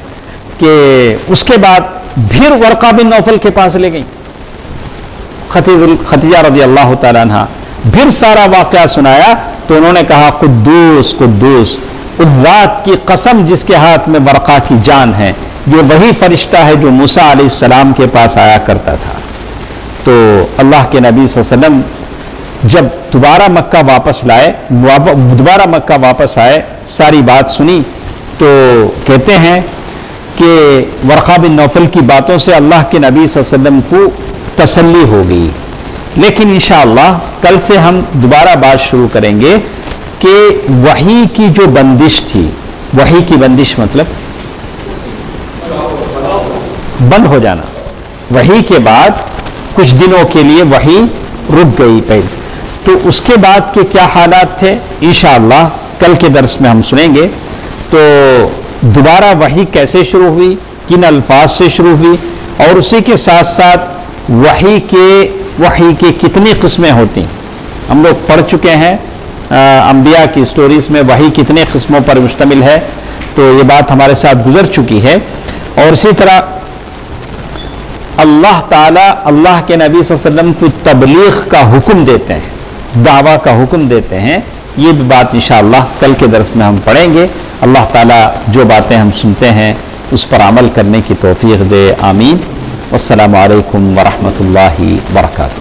کہ اس کے بعد پھر ورقہ بن نوفل کے پاس لے گئی خدیجہ رضی اللہ تعالی عنہ، پھر سارا واقعہ سنایا تو انہوں نے کہا قدوس قدوس، اس ذات کی قسم جس کے ہاتھ میں ورقہ کی جان ہے، یہ وہی فرشتہ ہے جو موسیٰ علیہ السلام کے پاس آیا کرتا تھا۔ تو اللہ کے نبی صلی اللہ علیہ وسلم جب دوبارہ مکہ واپس آئے، ساری بات سنی تو کہتے ہیں کہ ورقہ بن نوفل کی باتوں سے اللہ کے نبی صلی اللہ علیہ وسلم کو تسلی ہو گئی۔ لیکن انشاءاللہ کل سے ہم دوبارہ بات شروع کریں گے کہ وحی کی جو بندش تھی، وحی کی بندش مطلب بند ہو جانا، وحی کے بعد کچھ دنوں کے لیے وحی رک گئی پہلے، تو اس کے بعد کے کیا حالات تھے انشاءاللہ کل کے درس میں ہم سنیں گے۔ تو دوبارہ وحی کیسے شروع ہوئی، کن الفاظ سے شروع ہوئی، اور اسی کے ساتھ ساتھ وحی کے کتنی قسمیں ہوتی ہیں۔ ہم لوگ پڑھ چکے ہیں انبیاء کی سٹوریز میں وحی کتنے قسموں پر مشتمل ہے، تو یہ بات ہمارے ساتھ گزر چکی ہے۔ اور اسی طرح اللہ تعالیٰ اللہ کے نبی صلی اللہ علیہ وسلم کو تبلیغ کا حکم دیتے ہیں، دعویٰ کا حکم دیتے ہیں، یہ بھی بات انشاءاللہ کل کے درس میں ہم پڑھیں گے۔ اللہ تعالیٰ جو باتیں ہم سنتے ہیں اس پر عمل کرنے کی توفیق دے، آمین۔ والسلام علیکم ورحمۃ اللہ وبرکاتہ۔